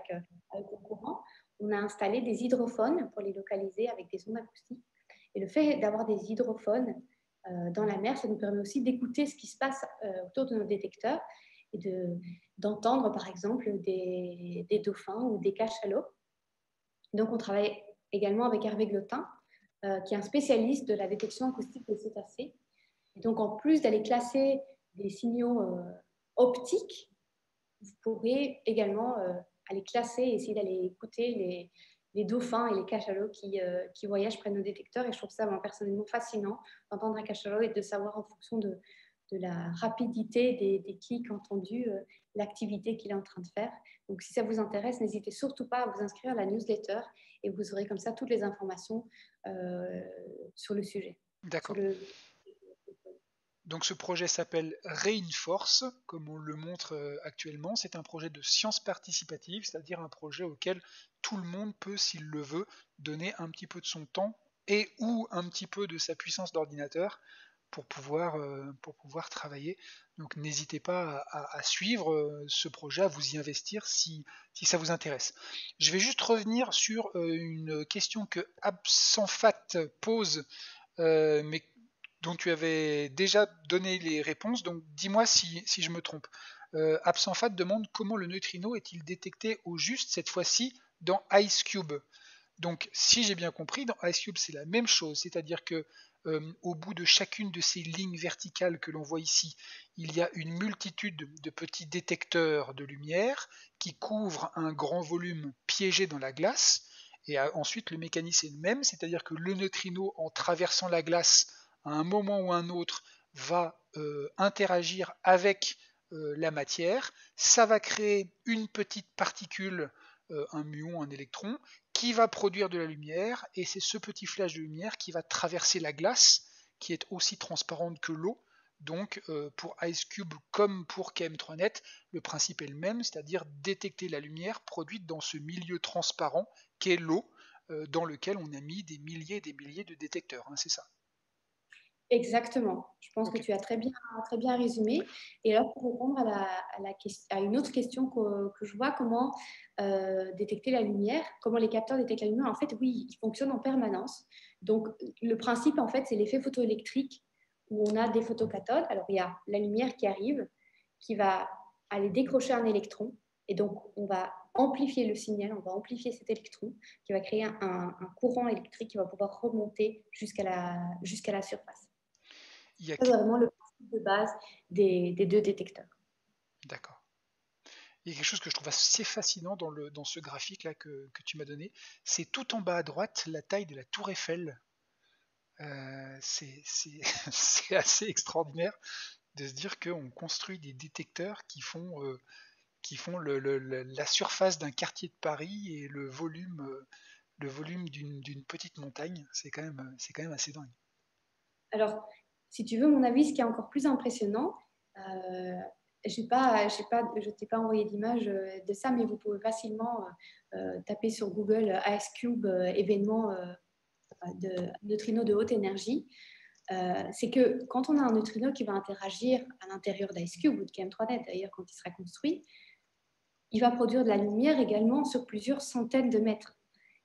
le courant, on a installé des hydrophones pour les localiser avec des ondes acoustiques. Et le fait d'avoir des hydrophones dans la mer, ça nous permet aussi d'écouter ce qui se passe autour de nos détecteurs et d'entendre par exemple des dauphins ou des cachalots. Donc on travaille également avec Hervé Glotin, qui est un spécialiste de la détection acoustique des cétacés. Et donc en plus d'aller classer des signaux optiques, vous pourrez également aller classer et essayer d'aller écouter les dauphins et les cachalots qui voyagent près de nos détecteurs. Et je trouve ça personnellement fascinant d'entendre un cachalot et de savoir en fonction de la rapidité des clics entendus, l'activité qu'il est en train de faire. Donc si ça vous intéresse, n'hésitez surtout pas à vous inscrire à la newsletter et vous aurez comme ça toutes les informations sur le sujet. D'accord. Donc ce projet s'appelle Reinforce, comme on le montre actuellement. C'est un projet de science participative, c'est-à-dire un projet auquel tout le monde peut, s'il le veut, donner un petit peu de son temps et ou un petit peu de sa puissance d'ordinateur pour pouvoir travailler. Donc n'hésitez pas à suivre ce projet, à vous y investir si ça vous intéresse. Je vais juste revenir sur une question que Absanfat pose, mais dont tu avais déjà donné les réponses, donc dis-moi si je me trompe. Absanfat demande comment le neutrino est-il détecté au juste cette fois-ci dans IceCube. Donc si j'ai bien compris, dans IceCube c'est la même chose, c'est-à-dire que au bout de chacune de ces lignes verticales que l'on voit ici, il y a une multitude de petits détecteurs de lumière qui couvrent un grand volume piégé dans la glace. Et ensuite le mécanisme est le même, c'est-à-dire que le neutrino, en traversant la glace à un moment ou un autre, va interagir avec la matière. Ça va créer une petite particule, un muon, un électron, qui va produire de la lumière, et c'est ce petit flash de lumière qui va traverser la glace, qui est aussi transparente que l'eau. Donc pour IceCube comme pour KM3net, le principe est le même, c'est-à-dire détecter la lumière produite dans ce milieu transparent qu'est l'eau, dans lequel on a mis des milliers et des milliers de détecteurs, hein, c'est ça? Exactement. Je pense que tu as très bien résumé. Et là, pour répondre à une autre question que je vois, comment détecter la lumière, comment les capteurs détectent la lumière, en fait, oui, ils fonctionnent en permanence. Donc, le principe, en fait, c'est l'effet photoélectrique où on a des photocathodes. Alors, il y a la lumière qui arrive, qui va aller décrocher un électron. Et donc, on va amplifier le signal, on va amplifier cet électron qui va créer un courant électrique qui va pouvoir remonter jusqu'à la surface. Il y a C'est que- vraiment le principe de base des deux détecteurs. D'accord. Il y a quelque chose que je trouve assez fascinant dans ce graphique-là que tu m'as donné. C'est tout en bas à droite la taille de la tour Eiffel. C'est assez extraordinaire de se dire qu'on construit des détecteurs qui font la surface d'un quartier de Paris et le volume d'une petite montagne. C'est quand même assez dingue. Alors, si tu veux mon avis, ce qui est encore plus impressionnant, je ne t'ai pas envoyé d'image de ça, mais vous pouvez facilement taper sur Google Ice Cube événement de neutrinos de haute énergie. C'est que quand on a un neutrino qui va interagir à l'intérieur d'Ice Cube ou de KM3net, d'ailleurs, quand il sera construit, il va produire de la lumière également sur plusieurs centaines de mètres.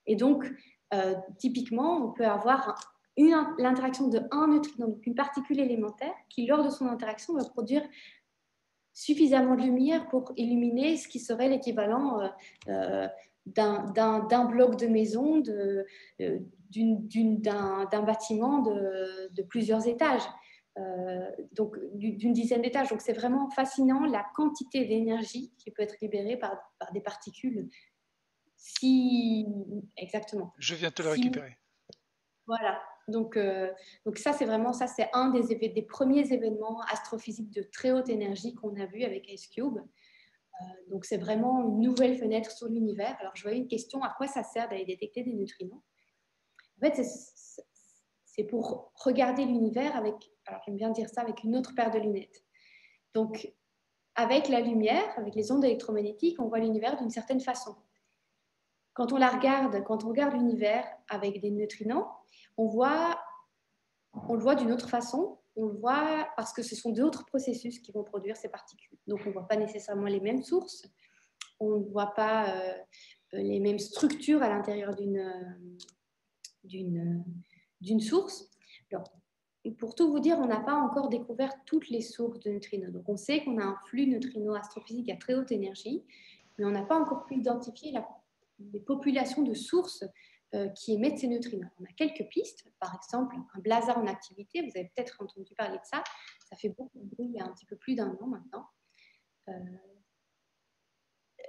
Et donc, typiquement, on peut avoir l'interaction de un neutrino, donc une particule élémentaire, qui, lors de son interaction, va produire suffisamment de lumière pour illuminer ce qui serait l'équivalent d'un bloc de maison, d'un bâtiment de plusieurs étages. Donc d'une dizaine d'étages. Donc c'est vraiment fascinant la quantité d'énergie qui peut être libérée par des particules. Si exactement. Je viens te le Si, récupérer. voilà. Donc ça c'est vraiment ça, c'est un des premiers événements astrophysiques de très haute énergie qu'on a vu avec Ice Cube. Donc c'est vraiment une nouvelle fenêtre sur l'univers. Alors je voyais une question, à quoi ça sert d'aller détecter des neutrinos? En fait, c'est pour regarder l'univers avec, alors j'aime bien dire ça, avec une autre paire de lunettes. Donc, avec la lumière, avec les ondes électromagnétiques, on voit l'univers d'une certaine façon. Quand on regarde l'univers avec des neutrinos, on le voit d'une autre façon. On le voit parce que ce sont d'autres processus qui vont produire ces particules. Donc, on ne voit pas nécessairement les mêmes sources. On ne voit pas les mêmes structures à l'intérieur d'une source. Alors, pour tout vous dire, on n'a pas encore découvert toutes les sources de neutrinos. Donc, on sait qu'on a un flux neutrino astrophysique à très haute énergie, mais on n'a pas encore pu identifier les populations de sources qui émettent ces neutrinos. On a quelques pistes, par exemple un blazar en activité, vous avez peut-être entendu parler de ça, ça fait beaucoup de bruit il y a un petit peu plus d'un an maintenant.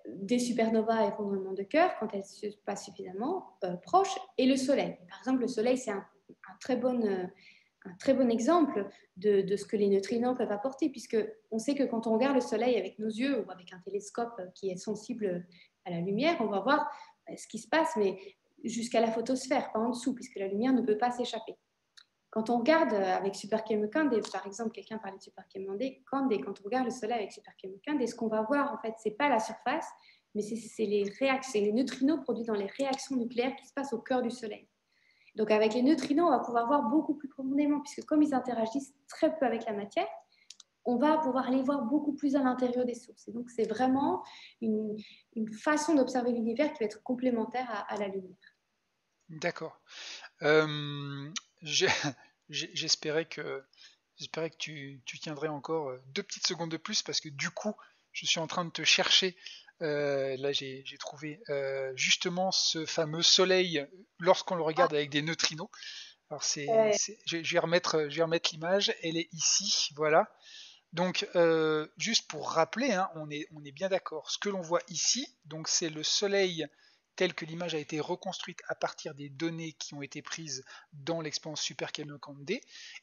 Des supernovas à effondrement de cœur quand elles se passent suffisamment proches, et le Soleil. Par exemple, le Soleil, c'est un très bon exemple de ce que les neutrinos peuvent apporter, puisqu'on sait que quand on regarde le Soleil avec nos yeux ou avec un télescope qui est sensible à la lumière, on va voir ce qui se passe, mais jusqu'à la photosphère, pas en dessous, puisque la lumière ne peut pas s'échapper. Quand on regarde avec Super Chemokande, par exemple, quelqu'un parlait de Super Chemokande, quand on regarde le Soleil avec Super Chemokande, ce qu'on va voir, en fait, c'est pas la surface, mais c'est les neutrinos produits dans les réactions nucléaires qui se passent au cœur du Soleil. Donc, avec les neutrinos, on va pouvoir voir beaucoup plus profondément, puisque comme ils interagissent très peu avec la matière, on va pouvoir les voir beaucoup plus à l'intérieur des sources. Et donc, c'est vraiment une façon d'observer l'univers qui va être complémentaire à la lumière. D'accord. J'espérais que tu tiendrais encore 2 petites secondes de plus parce que du coup, je suis en train de te chercher. Là, j'ai trouvé justement ce fameux soleil lorsqu'on le regarde avec des neutrinos. Alors, je vais remettre l'image. Elle est ici, voilà. Donc, juste pour rappeler, hein, on est bien d'accord. Ce que l'on voit ici, donc c'est le soleil tel que l'image a été reconstruite à partir des données qui ont été prises dans l'expérience Super Chemokande.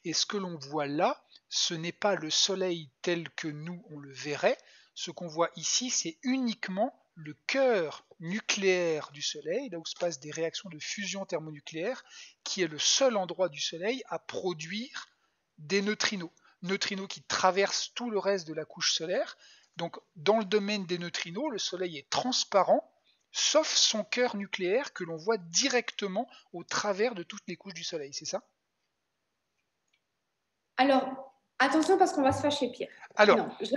Et ce que l'on voit là, ce n'est pas le soleil tel que nous on le verrait. Ce qu'on voit ici, c'est uniquement le cœur nucléaire du soleil, là où se passent des réactions de fusion thermonucléaire, qui est le seul endroit du soleil à produire des neutrinos qui traversent tout le reste de la couche solaire. Donc, dans le domaine des neutrinos, le Soleil est transparent, sauf son cœur nucléaire que l'on voit directement au travers de toutes les couches du Soleil, c'est ça? Alors, attention parce qu'on va se fâcher, Pierre. Alors, non, je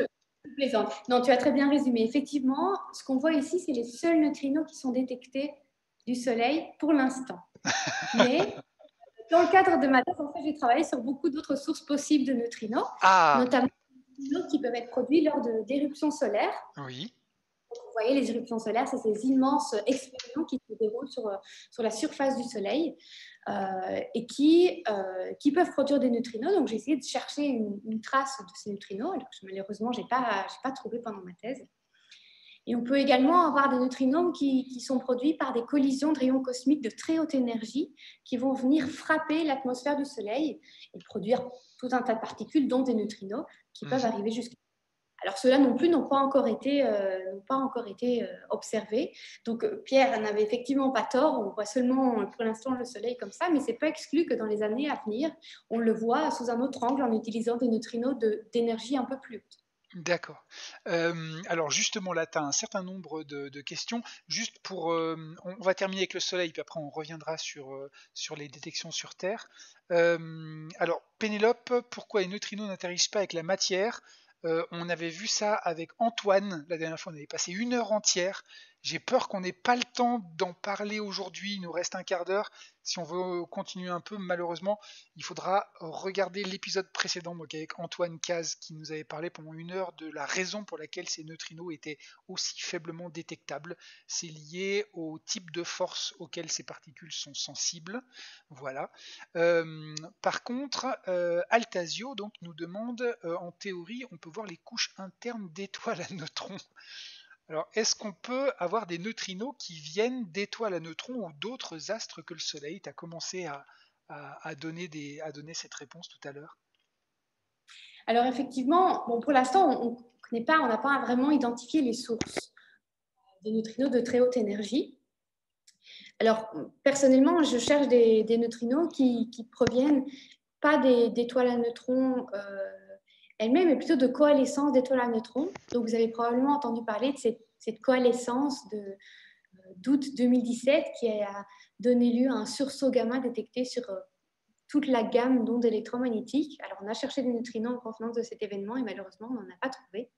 plaisante. Non, tu as très bien résumé. Effectivement, ce qu'on voit ici, c'est les seuls neutrinos qui sont détectés du Soleil pour l'instant. Mais dans le cadre de ma thèse, en fait, j'ai travaillé sur beaucoup d'autres sources possibles de neutrinos, notamment des neutrinos qui peuvent être produits lors d'éruptions solaires. Oui. Vous voyez, les éruptions solaires, c'est ces immenses explosions qui se déroulent sur la surface du Soleil et qui peuvent produire des neutrinos. Donc, j'ai essayé de chercher une trace de ces neutrinos. Alors, malheureusement, je n'ai pas trouvé pendant ma thèse. Et on peut également avoir des neutrinos qui sont produits par des collisions de rayons cosmiques de très haute énergie qui vont venir frapper l'atmosphère du Soleil et produire tout un tas de particules, dont des neutrinos, qui peuvent arriver jusqu'à. Alors, ceux-là non plus n'ont pas encore été observés. Donc, Pierre n'avait effectivement pas tort. On voit seulement pour l'instant le Soleil comme ça, mais ce n'est pas exclu que dans les années à venir, on le voit sous un autre angle en utilisant des neutrinos d'énergie un peu plus haute. D'accord. Alors justement là, tu as un certain nombre de questions. Juste pour, on va terminer avec le Soleil, puis après on reviendra sur les détections sur Terre. Alors Pénélope, pourquoi les neutrinos n'interagissent pas avec la matière? On avait vu ça avec Antoine la dernière fois, on avait passé 1 heure entière. J'ai peur qu'on n'ait pas le temps d'en parler aujourd'hui, il nous reste un quart d'heure. Si on veut continuer un peu, malheureusement, il faudra regarder l'épisode précédent, donc avec Antoine Caz, qui nous avait parlé pendant 1 heure de la raison pour laquelle ces neutrinos étaient aussi faiblement détectables. C'est lié au type de force auquel ces particules sont sensibles. Voilà. Par contre, Altasio donc, nous demande, en théorie, on peut voir les couches internes d'étoiles à neutrons. Alors, est-ce qu'on peut avoir des neutrinos qui viennent d'étoiles à neutrons ou d'autres astres que le Soleil? Tu as commencé à donner cette réponse tout à l'heure. Alors effectivement, bon, pour l'instant, on n'a pas vraiment identifié les sources des neutrinos de très haute énergie. Alors personnellement, je cherche des neutrinos qui proviennent pas d'étoiles à neutrons elles-mêmes, mais plutôt de coalescence d'étoiles à neutrons. Donc vous avez probablement entendu parler de cette coalescence d'août 2017 qui a donné lieu à un sursaut gamma détecté sur toute la gamme d'ondes électromagnétiques. Alors, on a cherché des neutrinos en provenance de cet événement et malheureusement, on n'en a pas trouvé.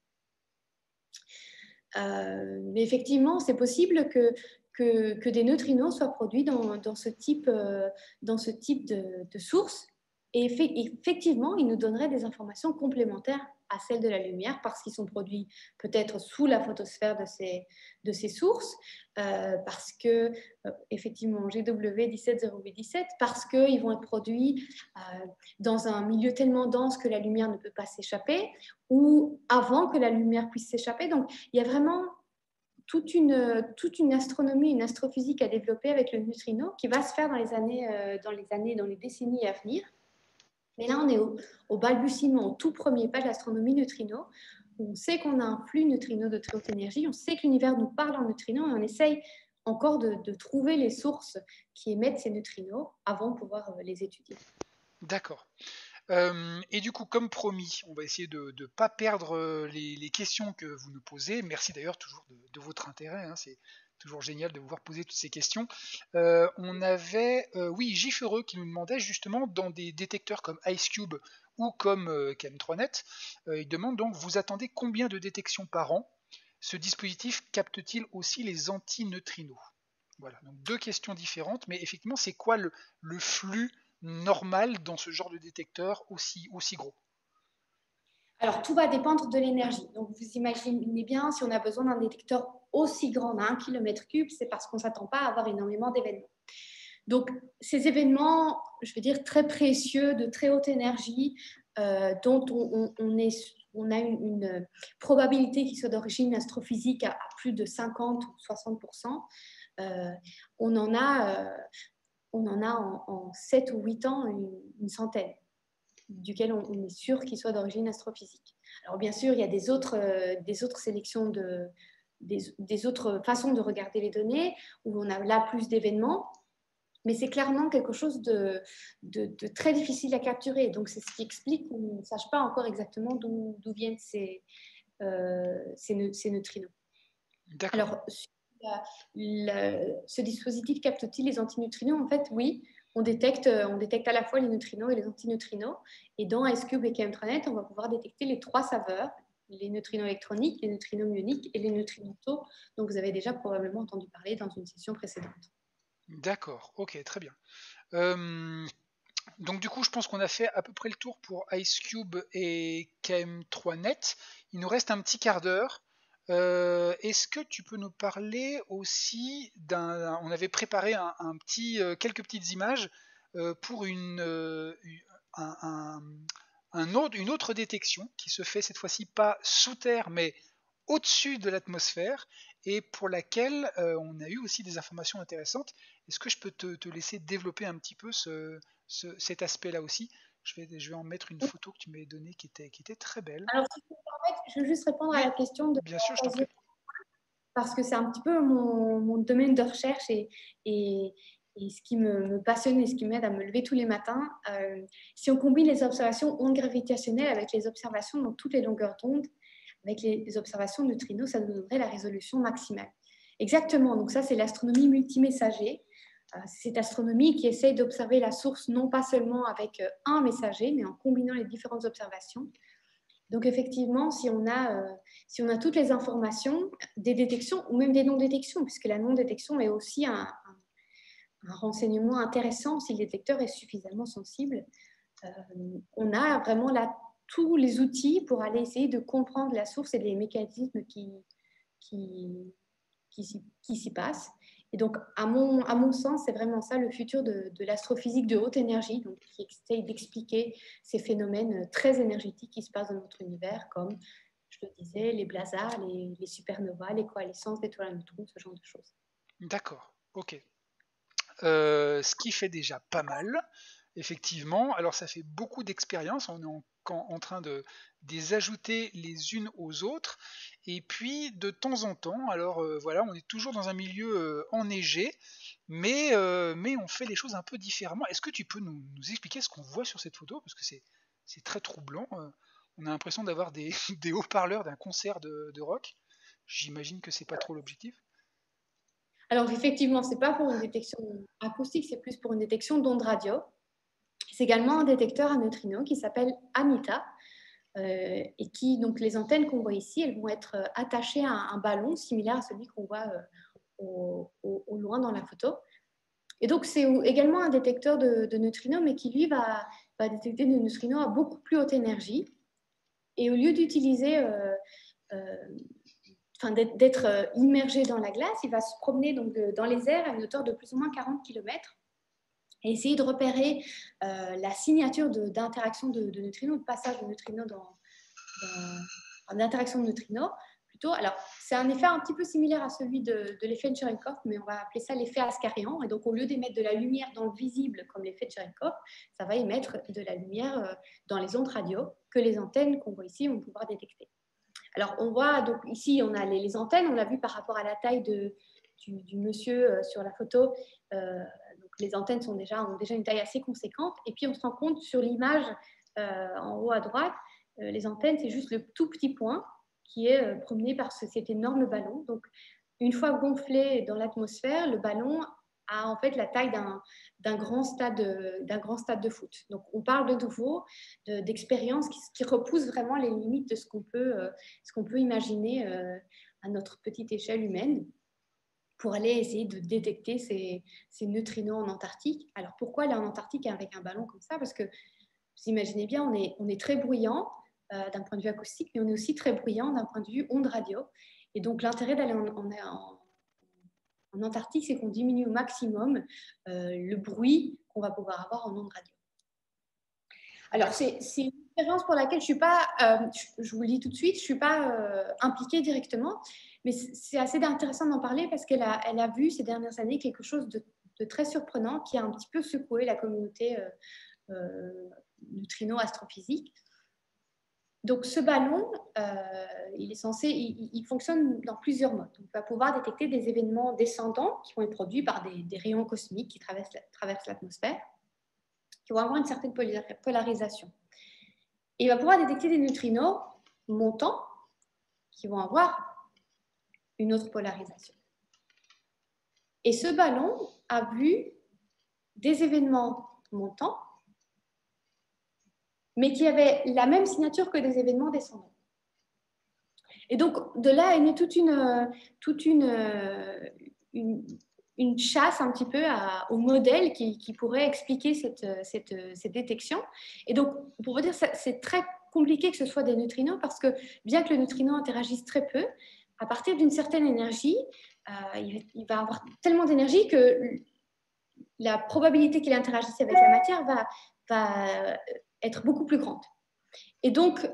Mais effectivement, c'est possible que des neutrinos soient produits dans ce type de source. Et effectivement, ils nous donneraient des informations complémentaires à celles de la lumière parce qu'ils sont produits peut-être sous la photosphère de ces sources, parce que, effectivement, GW17017, parce qu'ils vont être produits dans un milieu tellement dense que la lumière ne peut pas s'échapper ou avant que la lumière puisse s'échapper. Donc, il y a vraiment toute une astronomie, une astrophysique à développer avec le neutrino qui va se faire dans les décennies à venir. Mais là, on est au balbutiement, au tout premier pas de l'astronomie neutrino. On sait qu'on a un flux neutrino de très haute énergie, on sait que l'univers nous parle en neutrinos et on essaye encore de trouver les sources qui émettent ces neutrinos avant de pouvoir les étudier. D'accord. Et du coup, comme promis, on va essayer de ne pas perdre les questions que vous nous posez. Merci d'ailleurs toujours de votre intérêt, hein, c'est toujours génial de vous voir poser toutes ces questions. On avait, oui, Giffereux qui nous demandait justement dans des détecteurs comme IceCube ou comme KM3Net, il demande donc, vous attendez combien de détections par an? Ce dispositif capte-t-il aussi les antineutrinos? Voilà, donc 2 questions différentes, mais effectivement, c'est quoi le flux normal dans ce genre de détecteur aussi gros? Alors, tout va dépendre de l'énergie. Donc, vous imaginez bien, si on a besoin d'un détecteur aussi grand, d'1 km3, c'est parce qu'on ne s'attend pas à avoir énormément d'événements. Donc, ces événements, je veux dire, très précieux, de très haute énergie, dont on a une probabilité qu'ils soient d'origine astrophysique à plus de 50 ou 60%, on en a en 7 ou 8 ans une centaine, duquel on est sûr qu'ils soient d'origine astrophysique. Alors bien sûr, il y a des autres sélections, des autres façons de regarder les données, où on a là plus d'événements, mais c'est clairement quelque chose de très difficile à capturer. Donc c'est ce qui explique qu'on ne sache pas encore exactement d'où viennent ces neutrinos. D'accord. Alors, ce dispositif capte-t-il les antineutrinos? En fait, oui. On détecte à la fois les neutrinos et les antineutrinos. Et dans IceCube et KM3Net, on va pouvoir détecter les 3 saveurs, les neutrinos électroniques, les neutrinos muoniques et les neutrinos tau, dont vous avez déjà probablement entendu parler dans une session précédente. D'accord, ok, très bien. Donc du coup, je pense qu'on a fait à peu près le tour pour IceCube et KM3Net. Il nous reste un petit quart d'heure. Est-ce que tu peux nous parler aussi on avait préparé quelques petites images pour un, une autre détection qui se fait cette fois-ci pas sous terre mais au-dessus de l'atmosphère et pour laquelle on a eu aussi des informations intéressantes. Est-ce que je peux te laisser développer un petit peu cet aspect-là aussi? Je vais en mettre une photo que tu m'avais donnée qui était très belle. Alors, si tu me permets, je veux juste répondre à Oui, la question de bien sûr, je t'en prie. parce que c'est un petit peu mon domaine de recherche et ce qui me passionne et ce qui m'aide à me lever tous les matins. Si on combine les observations ondes gravitationnelles avec les observations dans toutes les longueurs d'onde, avec les observations de neutrinos, ça nous donnerait la résolution maximale. Exactement, donc ça c'est l'astronomie multimessager. C'est cette astronomie qui essaye d'observer la source non pas seulement avec un messager, mais en combinant les différentes observations. Donc effectivement, si on a toutes les informations des détections ou même des non-détections, puisque la non-détection est aussi un renseignement intéressant si le détecteur est suffisamment sensible, on a vraiment là tous les outils pour aller essayer de comprendre la source et les mécanismes qui, qui s'y passent. Et donc, à mon sens, c'est vraiment ça le futur de l'astrophysique de haute énergie, donc, qui essaye d'expliquer ces phénomènes très énergétiques qui se passent dans notre univers, comme, je le disais, les blazars, les supernovas, les coalescences d'étoiles à neutrons, ce genre de choses. D'accord, ok. Ce qui fait déjà pas mal, effectivement. Alors ça fait beaucoup d'expériences, on est en train de les ajouter les unes aux autres. Et puis de temps en temps, alors voilà, on est toujours dans un milieu enneigé, mais on fait les choses un peu différemment. Est-ce que tu peux nous expliquer ce qu'on voit sur cette photo? Parce que c'est très troublant. On a l'impression d'avoir des haut-parleurs d'un concert de rock. J'imagine que c'est pas trop l'objectif. Alors, effectivement, ce n'est pas pour une détection acoustique, c'est plus pour une détection d'ondes radio. C'est également un détecteur à neutrinos qui s'appelle AMITA, et qui, donc les antennes qu'on voit ici, elles vont être attachées à un ballon similaire à celui qu'on voit au loin dans la photo. Et donc, c'est également un détecteur de neutrinos, mais qui, lui, va détecter des neutrinos à beaucoup plus haute énergie. Et au lieu d'utiliser, d'être immergé dans la glace, il va se promener donc, dans les airs à une hauteur de plus ou moins 40 km et essayer de repérer la signature d'interaction de neutrinos, de passage de neutrinos d'interaction de neutrinos. Plutôt, alors, c'est un effet un petit peu similaire à celui de l'effet de Cherenkov, mais on va appeler ça l'effet Ascarian. Et donc, au lieu d'émettre de la lumière dans le visible, comme l'effet de Cherenkov, ça va émettre de la lumière dans les ondes radio que les antennes qu'on voit ici vont pouvoir détecter. Alors, on voit, donc ici, on a les antennes, on l'a vu par rapport à la taille du monsieur sur la photo. Donc, les antennes ont déjà une taille assez conséquente. Et puis, on se rend compte sur l'image en haut à droite, les antennes, c'est juste le tout petit point qui est promené par cet énorme ballon. Donc, une fois gonflé dans l'atmosphère, le ballon a en fait la taille d'un grand stade de foot. Donc, on parle de nouveau d'expériences qui repoussent vraiment les limites de ce qu'on peut imaginer à notre petite échelle humaine pour aller essayer de détecter ces neutrinos en Antarctique. Alors, pourquoi aller en Antarctique avec un ballon comme ça? Parce que vous imaginez bien, on est très bruyant d'un point de vue acoustique, mais on est aussi très bruyant d'un point de vue onde radio. Et donc, l'intérêt d'aller en Antarctique, c'est qu'on diminue au maximum le bruit qu'on va pouvoir avoir en onde radio. Alors, c'est une expérience pour laquelle je ne suis pas, je vous le dis tout de suite, je ne suis pas impliquée directement, mais c'est assez intéressant d'en parler parce qu'elle a vu ces dernières années quelque chose de très surprenant qui a un petit peu secoué la communauté neutrino astrophysique. Donc, ce ballon, il fonctionne dans plusieurs modes. Donc, il va pouvoir détecter des événements descendants qui vont être produits par des rayons cosmiques qui traversent l'atmosphère, qui vont avoir une certaine polarisation. Et il va pouvoir détecter des neutrinos montants qui vont avoir une autre polarisation. Et ce ballon a vu des événements montants mais qui avaient la même signature que des événements descendants. Et donc, de là est née toute une chasse un petit peu au modèle qui pourrait expliquer cette détection. Et donc, pour vous dire, c'est très compliqué que ce soit des neutrinos parce que bien que le neutrino interagisse très peu, à partir d'une certaine énergie, il va avoir tellement d'énergie que la probabilité qu'il interagisse avec la matière va être beaucoup plus grande. Et donc,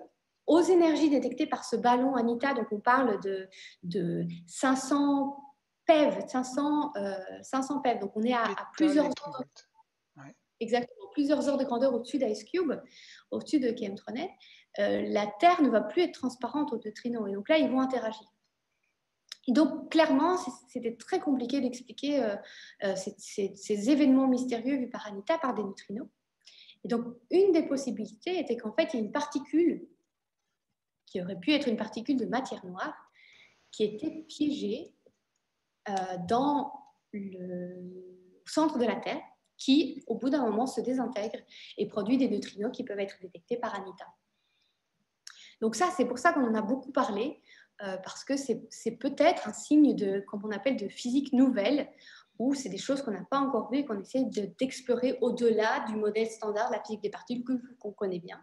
aux énergies détectées par ce ballon Anita, donc on parle de 500 PeV, 500 PeV, donc on est à plusieurs ordres, ouais. exactement, plusieurs ordres de grandeur au-dessus d'Ice Cube, au-dessus de Chemtranet. La Terre ne va plus être transparente aux neutrinos, et donc là, ils vont interagir. Et donc, clairement, c'était très compliqué d'expliquer ces événements mystérieux vus par Anita par des neutrinos. Et donc, une des possibilités était qu'en fait, il y a une particule qui aurait pu être une particule de matière noire qui était piégée dans le centre de la Terre, qui, au bout d'un moment, se désintègre et produit des neutrinos qui peuvent être détectés par Anita. Donc ça, c'est pour ça qu'on en a beaucoup parlé, parce que c'est peut-être un signe de, comme on appelle, de physique nouvelle, où c'est des choses qu'on n'a pas encore vues et qu'on essaie d'explorer au-delà du modèle standard de la physique des particules qu'on connaît bien.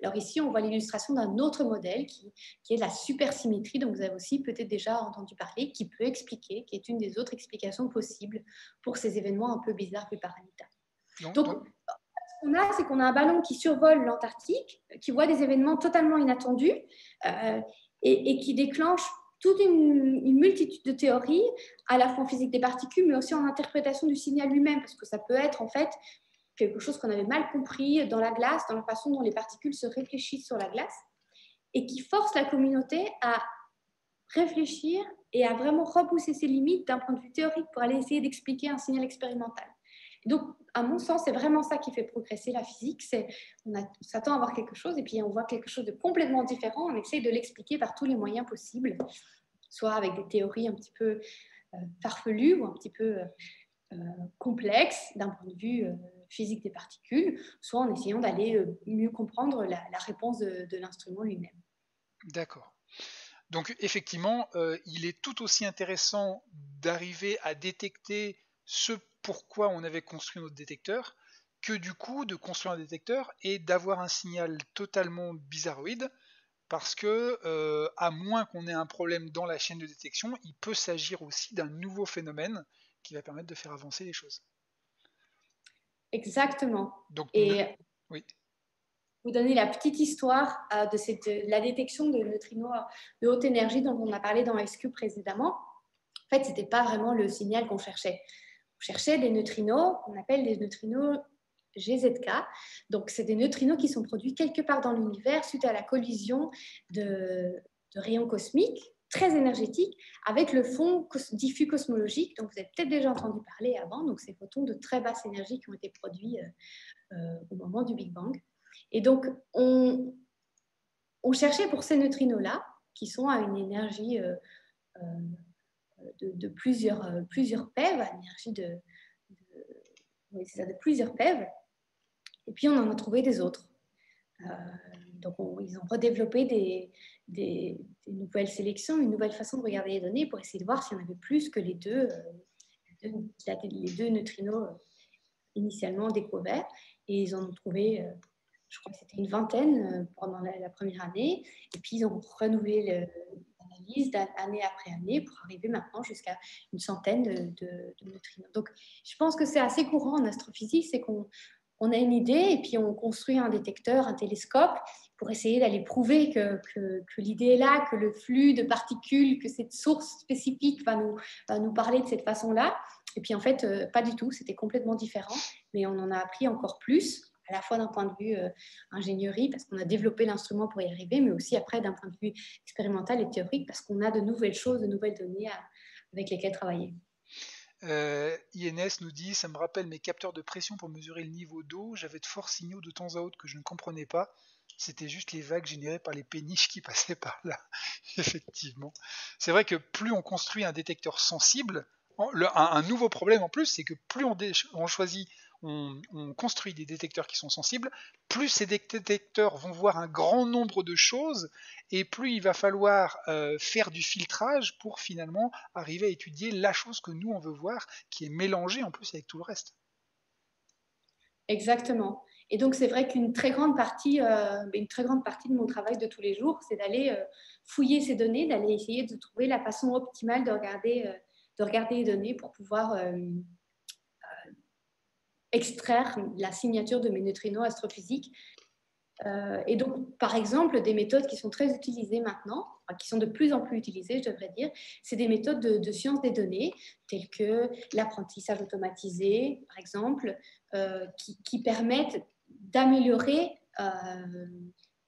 Alors ici, on voit l'illustration d'un autre modèle qui est la supersymétrie, dont vous avez aussi peut-être déjà entendu parler, qui peut expliquer, qui est une des autres explications possibles pour ces événements un peu bizarres vus par Anita. Donc, ce qu'on a, c'est qu'on a un ballon qui survole l'Antarctique, qui voit des événements totalement inattendus et qui déclenche toute une multitude de théories, à la fois en physique des particules, mais aussi en interprétation du signal lui-même, parce que ça peut être en fait quelque chose qu'on avait mal compris dans la glace, dans la façon dont les particules se réfléchissent sur la glace, et qui force la communauté à réfléchir et à vraiment repousser ses limites d'un point de vue théorique pour aller essayer d'expliquer un signal expérimental. Et donc, à mon sens, c'est vraiment ça qui fait progresser la physique. On s'attend à voir quelque chose et puis on voit quelque chose de complètement différent. On essaye de l'expliquer par tous les moyens possibles, soit avec des théories un petit peu farfelues ou un petit peu complexes d'un point de vue physique des particules, soit en essayant d'aller mieux comprendre la réponse de l'instrument lui-même. D'accord. Donc effectivement, il est tout aussi intéressant d'arriver à détecter ce pourquoi on avait construit notre détecteur, que du coup de construire un détecteur et d'avoir un signal totalement bizarroïde, parce que à moins qu'on ait un problème dans la chaîne de détection, il peut s'agir aussi d'un nouveau phénomène qui va permettre de faire avancer les choses. Exactement. Donc, et oui. Vous donner la petite histoire de la détection de neutrinos de haute énergie dont on a parlé dans SQ précédemment. En fait, ce n'était pas vraiment le signal qu'on cherchait. On cherchait des neutrinos, on appelle des neutrinos GZK. Donc, c'est des neutrinos qui sont produits quelque part dans l'univers suite à la collision de rayons cosmiques très énergétiques avec le fond diffus cosmologique. Donc, vous avez peut-être déjà entendu parler avant. Donc, ces photons de très basse énergie qui ont été produits au moment du Big Bang. Et donc, on cherchait pour ces neutrinos-là, qui sont à une énergie de plusieurs PeV, à l'énergie de plusieurs PeV, et puis on en a trouvé des autres. Donc, ils ont redéveloppé des nouvelles sélections, une nouvelle façon de regarder les données pour essayer de voir s'il y en avait plus que les deux neutrinos initialement découverts. Et ils en ont trouvé, je crois que c'était une vingtaine pendant la première année. Et puis, ils ont renouvelé l'analyse année après année pour arriver maintenant jusqu'à une centaine de neutrinos. Donc, je pense que c'est assez courant en astrophysique, c'est qu'on a une idée et puis on construit un détecteur, un télescope pour essayer d'aller prouver que l'idée est là, que le flux de particules, que cette source spécifique va nous parler de cette façon-là. Et puis en fait, pas du tout, c'était complètement différent, mais on en a appris encore plus, à la fois d'un point de vue ingénierie, parce qu'on a développé l'instrument pour y arriver, mais aussi après d'un point de vue expérimental et théorique, parce qu'on a de nouvelles choses, de nouvelles données avec lesquelles travailler. INS nous dit, ça me rappelle mes capteurs de pression pour mesurer le niveau d'eau, j'avais de forts signaux de temps à autre que je ne comprenais pas, c'était juste les vagues générées par les péniches qui passaient par là. Effectivement. C'est vrai que plus on construit un détecteur sensible, un nouveau problème en plus, c'est que plus on choisit, on construit des détecteurs qui sont sensibles, plus ces détecteurs vont voir un grand nombre de choses, et plus il va falloir faire du filtrage pour finalement arriver à étudier la chose que nous on veut voir, qui est mélangée en plus avec tout le reste. Exactement. Et donc, c'est vrai qu'une très grande partie, de mon travail de tous les jours, c'est d'aller fouiller ces données, d'aller essayer de trouver la façon optimale de regarder les données pour pouvoir extraire la signature de mes neutrinos astrophysiques. Et donc, par exemple, des méthodes qui sont très utilisées maintenant, enfin, qui sont de plus en plus utilisées, je devrais dire, c'est des méthodes de science des données, telles que l'apprentissage automatisé, par exemple, qui permettent d'améliorer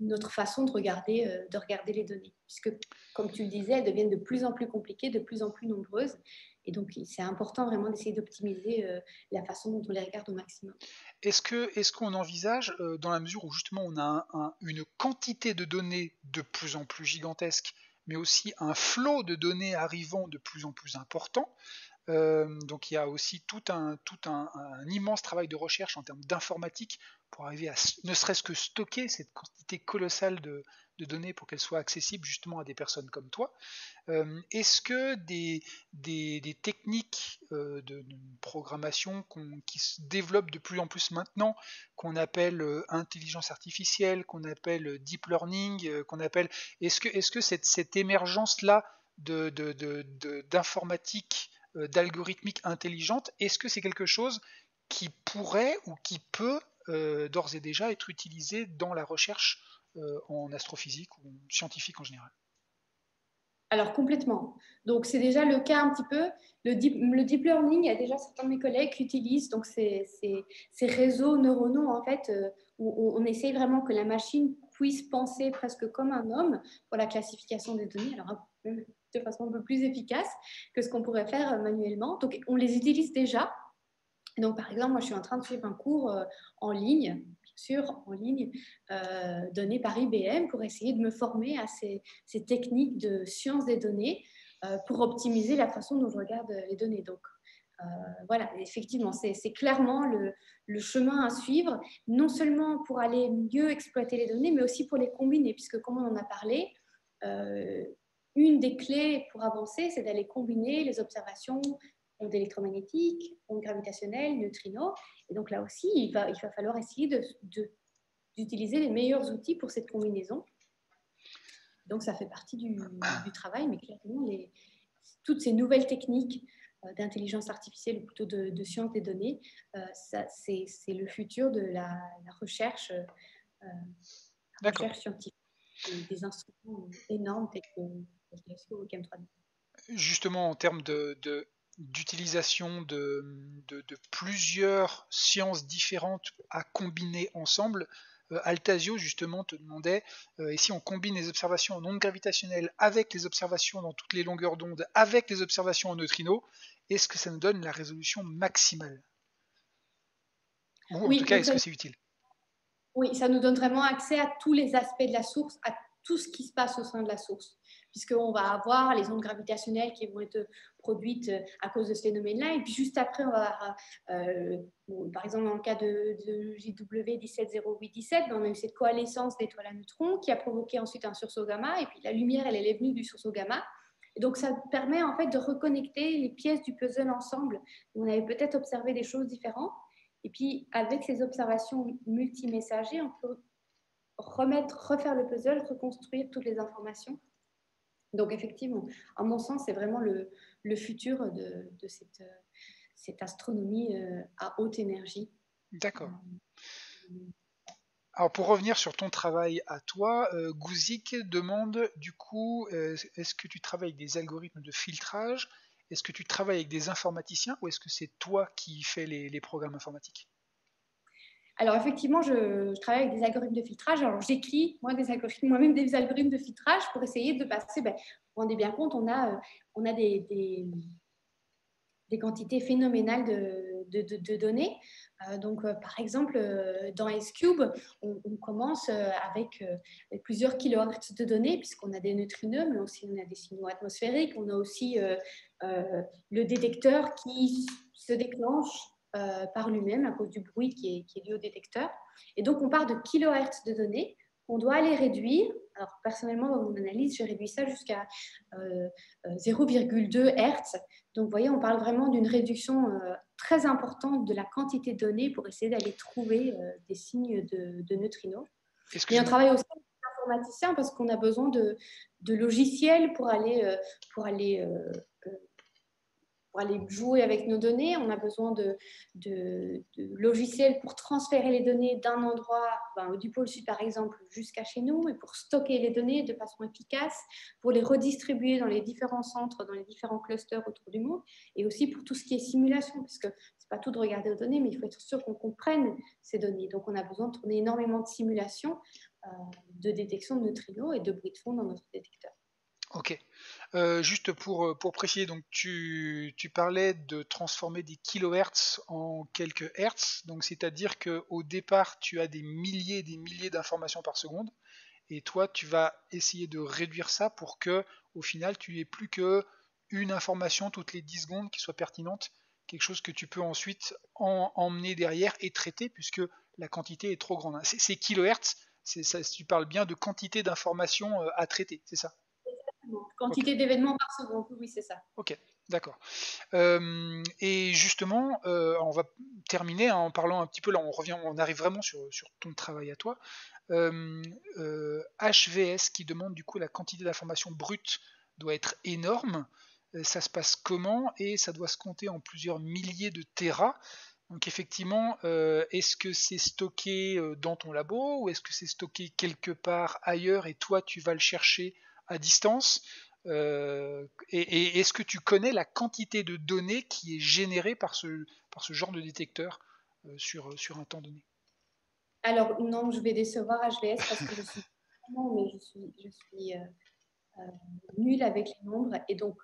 notre façon de regarder les données. Puisque, comme tu le disais, elles deviennent de plus en plus compliquées, de plus en plus nombreuses. Et donc, c'est important vraiment d'essayer d'optimiser la façon dont on les regarde au maximum. Est-ce qu'on envisage, dans la mesure où justement on a une quantité de données de plus en plus gigantesque, mais aussi un flot de données arrivant de plus en plus important, donc il y a aussi un immense travail de recherche en termes d'informatique pour arriver à ne serait-ce que stocker cette quantité colossale de données pour qu'elles soient accessibles justement à des personnes comme toi. Est-ce que des techniques de programmation qui se développent de plus en plus maintenant, qu'on appelle intelligence artificielle, qu'on appelle deep learning, est-ce que cette émergence-là d'informatique, d'algorithmique intelligente, est-ce que c'est quelque chose qui pourrait ou qui peut d'ores et déjà être utilisé dans la recherche en astrophysique ou scientifique en général? Alors, complètement. Donc, c'est déjà le cas un petit peu. Le deep learning, il y a déjà certains de mes collègues qui utilisent donc, ces réseaux neuronaux, en fait, où on essaye vraiment que la machine puisse penser presque comme un homme pour la classification des données, alors de façon un peu plus efficace que ce qu'on pourrait faire manuellement. Donc, on les utilise déjà. Donc, par exemple, moi, je suis en train de suivre un cours en ligne, bien sûr, en ligne, donné par IBM pour essayer de me former à ces techniques de science des données pour optimiser la façon dont je regarde les données. Donc, voilà, effectivement, c'est clairement le chemin à suivre, non seulement pour aller mieux exploiter les données, mais aussi pour les combiner, puisque comme on en a parlé, euh, une des clés pour avancer, c'est d'aller combiner les observations ondes électromagnétiques, ondes gravitationnelles, neutrinos. Et donc là aussi, il va falloir essayer d'utiliser les meilleurs outils pour cette combinaison. Donc ça fait partie du travail, mais clairement, toutes ces nouvelles techniques d'intelligence artificielle ou plutôt de science des données, c'est le futur de la recherche, D'accord. scientifique et des instruments énormes tels que le télescope ou Chem 3D. Justement, en termes d'utilisation de plusieurs sciences différentes à combiner ensemble, Altasio justement te demandait, et si on combine les observations en ondes gravitationnelles avec les observations dans toutes les longueurs d'onde, avec les observations en neutrinos, est-ce que ça nous donne la résolution maximale? Ou en tout Oui, cas, donc est-ce que c'est utile? oui, ça nous donne vraiment accès à tous les aspects de la source, à tout ce qui se passe au sein de la source, puisqu'on va avoir les ondes gravitationnelles qui vont être produites à cause de ce phénomène-là, et puis juste après, on va avoir, par exemple, dans le cas de JW 170817, on a eu cette coalescence d'étoiles à neutrons qui a provoqué ensuite un sursaut gamma, et puis la lumière, elle est venue du sursaut gamma. Et donc, ça permet en fait de reconnecter les pièces du puzzle ensemble. On avait peut-être observé des choses différentes. Et puis, avec ces observations multimessagers, on peut refaire le puzzle, reconstruire toutes les informations. Donc, effectivement, à mon sens, c'est vraiment le futur de cette astronomie à haute énergie. D'accord. Alors pour revenir sur ton travail à toi, Gouzik demande du coup, est-ce que tu travailles avec des algorithmes de filtrage? Est-ce que tu travailles avec des informaticiens ou est-ce que c'est toi qui fais les programmes informatiques? Alors, effectivement, je travaille avec des algorithmes de filtrage. Alors, j'écris moi-même des algorithmes de filtrage pour essayer de passer. Vous vous rendez bien compte, on a des quantités phénoménales de données. Donc, par exemple, dans S-Cube, on commence avec plusieurs kilohertz de données, puisqu'on a des neutrinos, mais aussi on a des signaux atmosphériques. On a aussi le détecteur qui se déclenche par lui-même à cause du bruit qui est lié au détecteur. Et donc, on part de kilohertz de données qu'on doit aller réduire. Alors, personnellement, dans mon analyse, je réduis ça jusqu'à 0,2 Hertz. Donc, vous voyez, on parle vraiment d'une réduction très importante de la quantité de données pour essayer d'aller trouver des signes de neutrinos. Mais on travaille aussi avec les informaticiens parce qu'on a besoin de logiciels pour aller jouer avec nos données. On a besoin de logiciels pour transférer les données d'un endroit, du pôle sud par exemple, jusqu'à chez nous, et pour stocker les données de façon efficace, pour les redistribuer dans les différents centres, dans les différents clusters autour du monde, et aussi pour tout ce qui est simulation, parce que c'est pas tout de regarder aux données, mais il faut être sûr qu'on comprenne ces données. Donc on a besoin de tourner énormément de simulations de détection de neutrinos et de bruit de fond dans notre détecteur. Ok. Juste pour préciser, donc tu parlais de transformer des kilohertz en quelques hertz, donc c'est-à-dire qu'au départ tu as des milliers et des milliers d'informations par seconde, et toi tu vas essayer de réduire ça pour que au final tu n'aies plus que une information toutes les 10 secondes qui soit pertinente, quelque chose que tu peux ensuite emmener derrière et traiter puisque la quantité est trop grande. Ces kilohertz, ça, tu parles bien de quantité d'informations à traiter, c'est ça? Quantité d'événements par seconde, oui, c'est ça. Ok, d'accord. Et justement, on va terminer en parlant un petit peu, là on arrive vraiment sur ton travail à toi. HVS qui demande du coup la quantité d'informations brutes doit être énorme. Ça se passe comment? Et ça doit se compter en plusieurs milliers de téras. Donc effectivement, est-ce que c'est stocké dans ton labo ou est-ce que c'est stocké quelque part ailleurs et toi tu vas le chercher à distance? Et est-ce que tu connais la quantité de données qui est générée par ce genre de détecteur sur un temps donné? Alors non, je vais décevoir HVS parce que je suis nulle avec les nombres et donc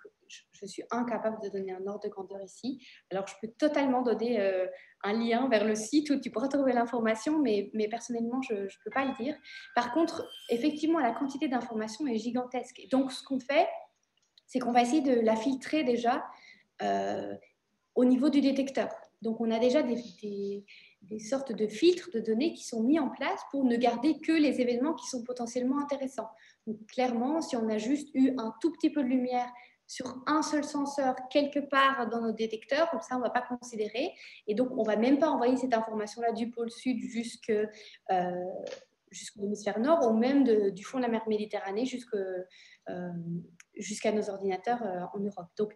je suis incapable de donner un ordre de grandeur ici. Alors je peux totalement donner un lien vers le site où tu pourras trouver l'information, mais personnellement je ne peux pas le dire. Par contre, effectivement, la quantité d'informations est gigantesque. Et donc ce qu'on fait, c'est qu'on va essayer de la filtrer déjà au niveau du détecteur. Donc on a déjà des sortes de filtres de données qui sont mis en place pour ne garder que les événements qui sont potentiellement intéressants. Donc clairement, si on a juste eu un tout petit peu de lumière sur un seul senseur quelque part dans nos détecteurs, comme ça on ne va pas considérer. Et donc on ne va même pas envoyer cette information-là du pôle sud jusqu'au hémisphère nord ou même du fond de la mer Méditerranée jusqu'à nos ordinateurs en Europe. Donc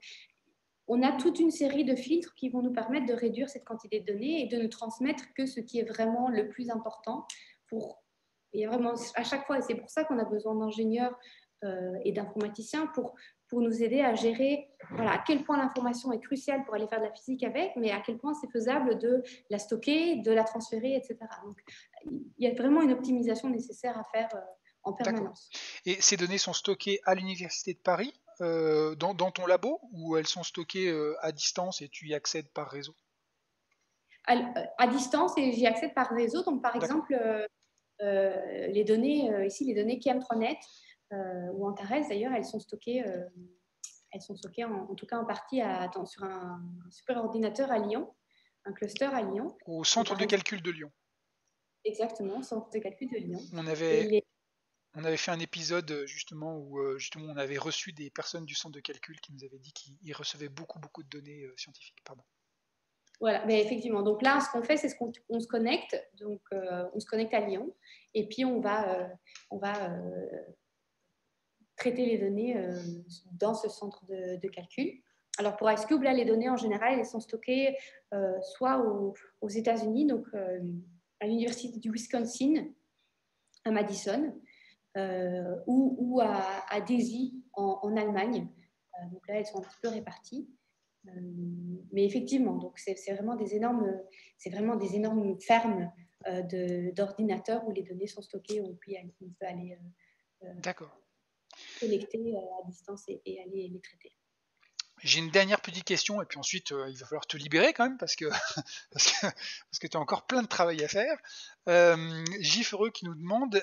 on a toute une série de filtres qui vont nous permettre de réduire cette quantité de données et de ne transmettre que ce qui est vraiment le plus important. Et vraiment, à chaque fois, et c'est pour ça qu'on a besoin d'ingénieurs et d'informaticiens pour nous aider à gérer à quel point l'information est cruciale pour aller faire de la physique avec, mais à quel point c'est faisable de la stocker, de la transférer, etc. Donc, il y a vraiment une optimisation nécessaire à faire en permanence. Et ces données sont stockées à l'Université de Paris, dans ton labo, ou elles sont stockées à distance et tu y accèdes par réseau? À distance, et j'y accède par réseau. Donc, par exemple, les données, ici, les données KM3Net ou Antares, d'ailleurs, elles sont stockées en tout cas en partie sur un superordinateur à Lyon, un cluster à Lyon. Au centre de calcul de Lyon. Exactement, centre de calcul de Lyon. On avait fait un épisode justement où justement on avait reçu des personnes du centre de calcul qui nous avaient dit qu'ils recevaient beaucoup de données scientifiques. Pardon. Voilà, mais effectivement. Donc là, ce qu'on fait, c'est qu'on se connecte. Donc, on se connecte à Lyon et puis on va traiter les données dans ce centre de calcul. Alors pour iceCube, là, les données en général, elles sont stockées soit aux États-Unis, donc à l'université du Wisconsin, à Madison, ou à Desi en Allemagne. Donc là, elles sont un petit peu réparties. Mais effectivement, donc c'est vraiment des énormes fermes d'ordinateurs où les données sont stockées, où on peut aller connecter à distance et aller les traiter. J'ai une dernière petite question et puis ensuite il va falloir te libérer quand même parce que tu as encore plein de travail à faire. Gifreux qui nous demande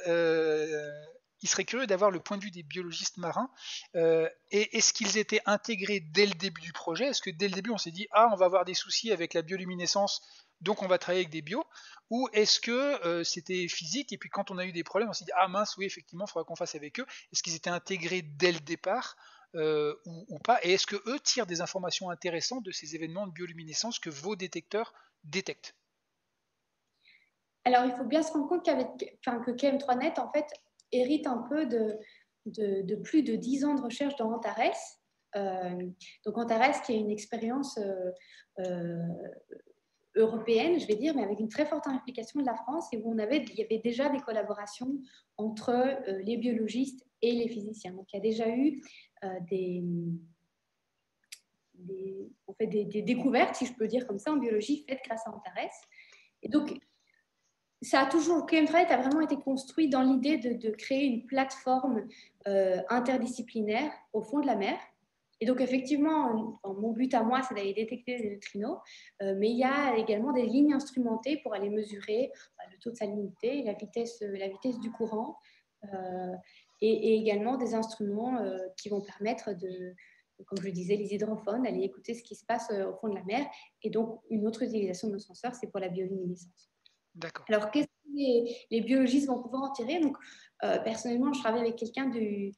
il serait curieux d'avoir le point de vue des biologistes marins. Et est-ce qu'ils étaient intégrés dès le début du projet? Est-ce que dès le début on s'est dit on va avoir des soucis avec la bioluminescence donc on va travailler avec des bios? Ou est-ce que c'était physique et puis quand on a eu des problèmes on s'est dit mince oui effectivement il faudra qu'on fasse avec eux? Est-ce qu'ils étaient intégrés dès le départ ou pas? Et est-ce que eux tirent des informations intéressantes de ces événements de bioluminescence que vos détecteurs détectent? Alors, il faut bien se rendre compte que KM3Net, en fait, hérite un peu de plus de 10 ans de recherche dans Antares. Donc, Antares, qui est une expérience européenne, je vais dire, mais avec une très forte implication de la France, et où il y avait déjà des collaborations entre les biologistes et les physiciens. Donc, il y a déjà eu des découvertes, si je peux dire comme ça, en biologie faites grâce à Antares. Et donc, KM3Net a vraiment été construit dans l'idée de créer une plateforme interdisciplinaire au fond de la mer. Et donc, effectivement, mon but à moi, c'est d'aller détecter des neutrinos, mais il y a également des lignes instrumentées pour aller mesurer le taux de salinité, la vitesse du courant, et également des instruments qui vont permettre comme je disais, les hydrophones, d'aller écouter ce qui se passe au fond de la mer. Et donc, une autre utilisation de nos senseurs, c'est pour la bioluminescence. D'accord. Alors, qu'est-ce que les biologistes vont pouvoir en tirer? Donc, personnellement, je travaille avec quelqu'un du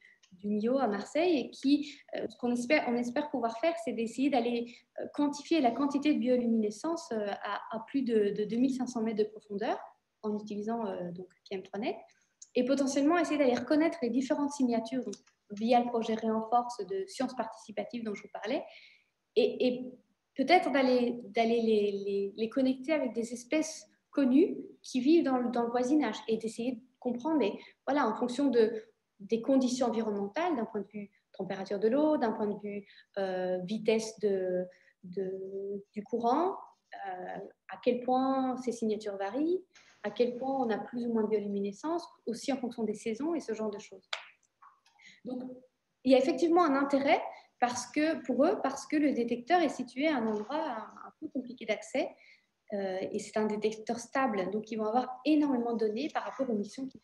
MIO à Marseille et ce qu'on espère pouvoir faire, c'est d'essayer d'aller quantifier la quantité de bioluminescence à plus de 2500 mètres de profondeur en utilisant donc PM3Net et potentiellement essayer d'aller reconnaître les différentes signatures donc, via le projet Réenforce de sciences participatives dont je vous parlais et peut-être d'aller les connecter avec des espèces connues qui vivent dans le voisinage et d'essayer de comprendre, mais voilà, en fonction des conditions environnementales, d'un point de vue température de l'eau, d'un point de vue vitesse du courant, à quel point ces signatures varient, à quel point on a plus ou moins de bioluminescence, aussi en fonction des saisons et ce genre de choses. Donc, il y a effectivement un intérêt pour eux, parce que le détecteur est situé à un endroit un peu compliqué d'accès et c'est un détecteur stable. Donc, ils vont avoir énormément de données par rapport aux missions qui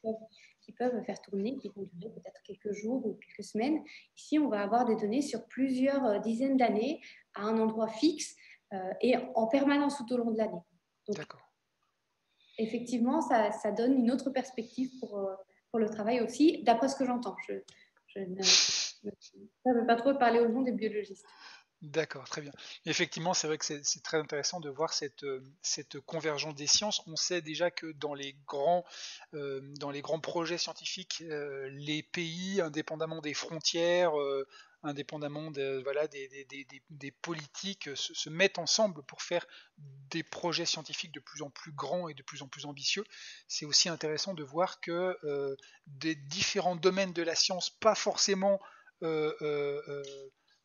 peuvent faire tourner, qui vont durer peut-être quelques jours ou quelques semaines. Ici, on va avoir des données sur plusieurs dizaines d'années à un endroit fixe et en permanence tout au long de l'année. Donc, D'accord. effectivement, ça donne une autre perspective pour le travail aussi, d'après ce que j'entends. Je ne veux pas trop parler au nom des biologistes. D'accord, très bien. Effectivement, c'est vrai que c'est très intéressant de voir cette convergence des sciences. On sait déjà que dans les grands projets scientifiques, les pays, indépendamment des frontières, indépendamment voilà, des politiques, se mettent ensemble pour faire des projets scientifiques de plus en plus grands et de plus en plus ambitieux. C'est aussi intéressant de voir que des différents domaines de la science, pas forcément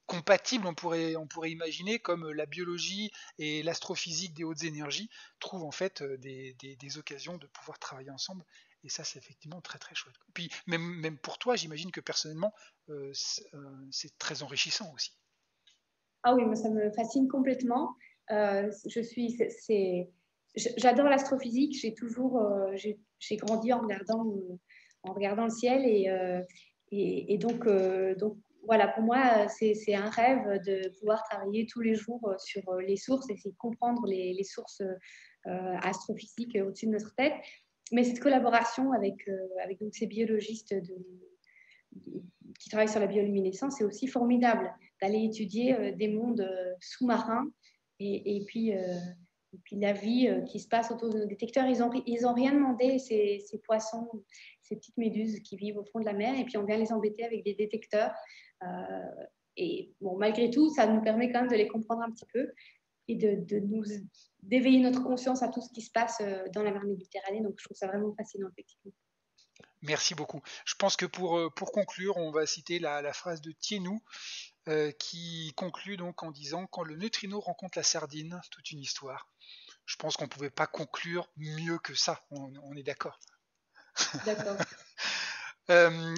compatibles, on pourrait imaginer, comme la biologie et l'astrophysique des hautes énergies, trouvent en fait des occasions de pouvoir travailler ensemble. Et ça, c'est effectivement très très chouette. Puis même pour toi, j'imagine que personnellement, c'est très enrichissant aussi. Ah oui, moi, ça me fascine complètement. J'adore l'astrophysique. J'ai grandi en regardant le ciel et donc voilà, pour moi, c'est un rêve de pouvoir travailler tous les jours sur les sources et essayer de comprendre les sources astrophysiques au-dessus de notre tête. Mais cette collaboration avec donc, ces biologistes qui travaillent sur la bioluminescence, c'est aussi formidable d'aller étudier des mondes sous-marins et puis la vie qui se passe autour de nos détecteurs. Ils ont rien demandé, ces poissons, ces petites méduses qui vivent au fond de la mer, et puis on vient les embêter avec des détecteurs. Et bon, malgré tout, ça nous permet quand même de les comprendre un petit peu et d'éveiller notre conscience à tout ce qui se passe dans la mer Méditerranée. Donc, je trouve ça vraiment fascinant, effectivement. Merci beaucoup. Je pense que pour conclure, on va citer la phrase de Thienou qui conclut donc en disant: quand le neutrino rencontre la sardine, toute une histoire. Je pense qu'on ne pouvait pas conclure mieux que ça, on est d'accord. D'accord.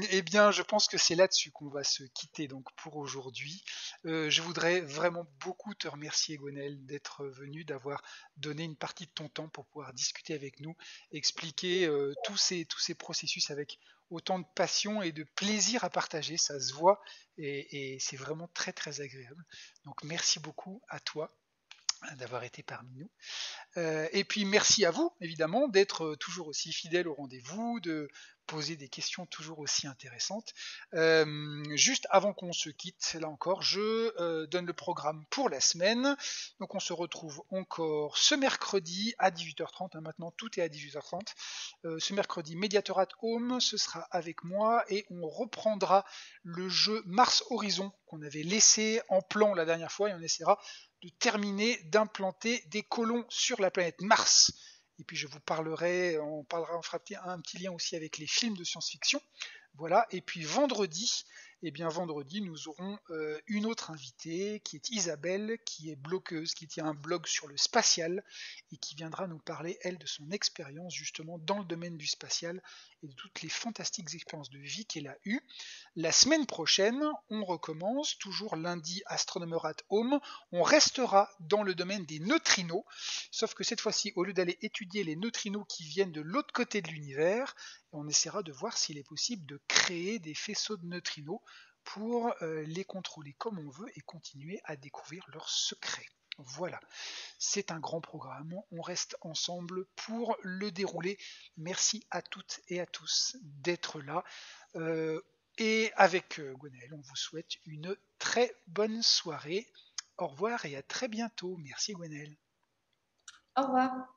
Eh bien, je pense que c'est là-dessus qu'on va se quitter donc pour aujourd'hui. Je voudrais vraiment beaucoup te remercier, Gwenaëlle, d'être venu, d'avoir donné une partie de ton temps pour pouvoir discuter avec nous, expliquer tous ces processus avec autant de passion et de plaisir à partager. Ça se voit et c'est vraiment très très agréable. Donc merci beaucoup à toi. d'avoir été parmi nous. Et puis merci à vous, évidemment, d'être toujours aussi fidèle au rendez-vous, de poser des questions toujours aussi intéressantes. Juste avant qu'on se quitte, là encore, je donne le programme pour la semaine. Donc on se retrouve encore ce mercredi à 18h30. Maintenant, tout est à 18h30. Ce mercredi, Mediator at Home, ce sera avec moi et on reprendra le jeu Mars Horizon qu'on avait laissé en plan la dernière fois et on essaiera de terminer d'implanter des colons sur la planète Mars. Et puis je vous parlerai, on fera un petit lien aussi avec les films de science-fiction. Voilà, et puis vendredi, vendredi, nous aurons une autre invitée qui est Isabelle, qui est blogueuse, qui tient un blog sur le spatial et qui viendra nous parler, elle, de son expérience justement dans le domaine du spatial et de toutes les fantastiques expériences de vie qu'elle a eues. La semaine prochaine, on recommence, toujours lundi Astronomer at Home. On restera dans le domaine des neutrinos, sauf que cette fois-ci, au lieu d'aller étudier les neutrinos qui viennent de l'autre côté de l'univers, on essaiera de voir s'il est possible de créer des faisceaux de neutrinos pour les contrôler comme on veut et continuer à découvrir leurs secrets. Voilà, c'est un grand programme, on reste ensemble pour le dérouler. Merci à toutes et à tous d'être là. Et avec Gwenaëlle, on vous souhaite une très bonne soirée. Au revoir et à très bientôt. Merci Gwenaëlle. Au revoir.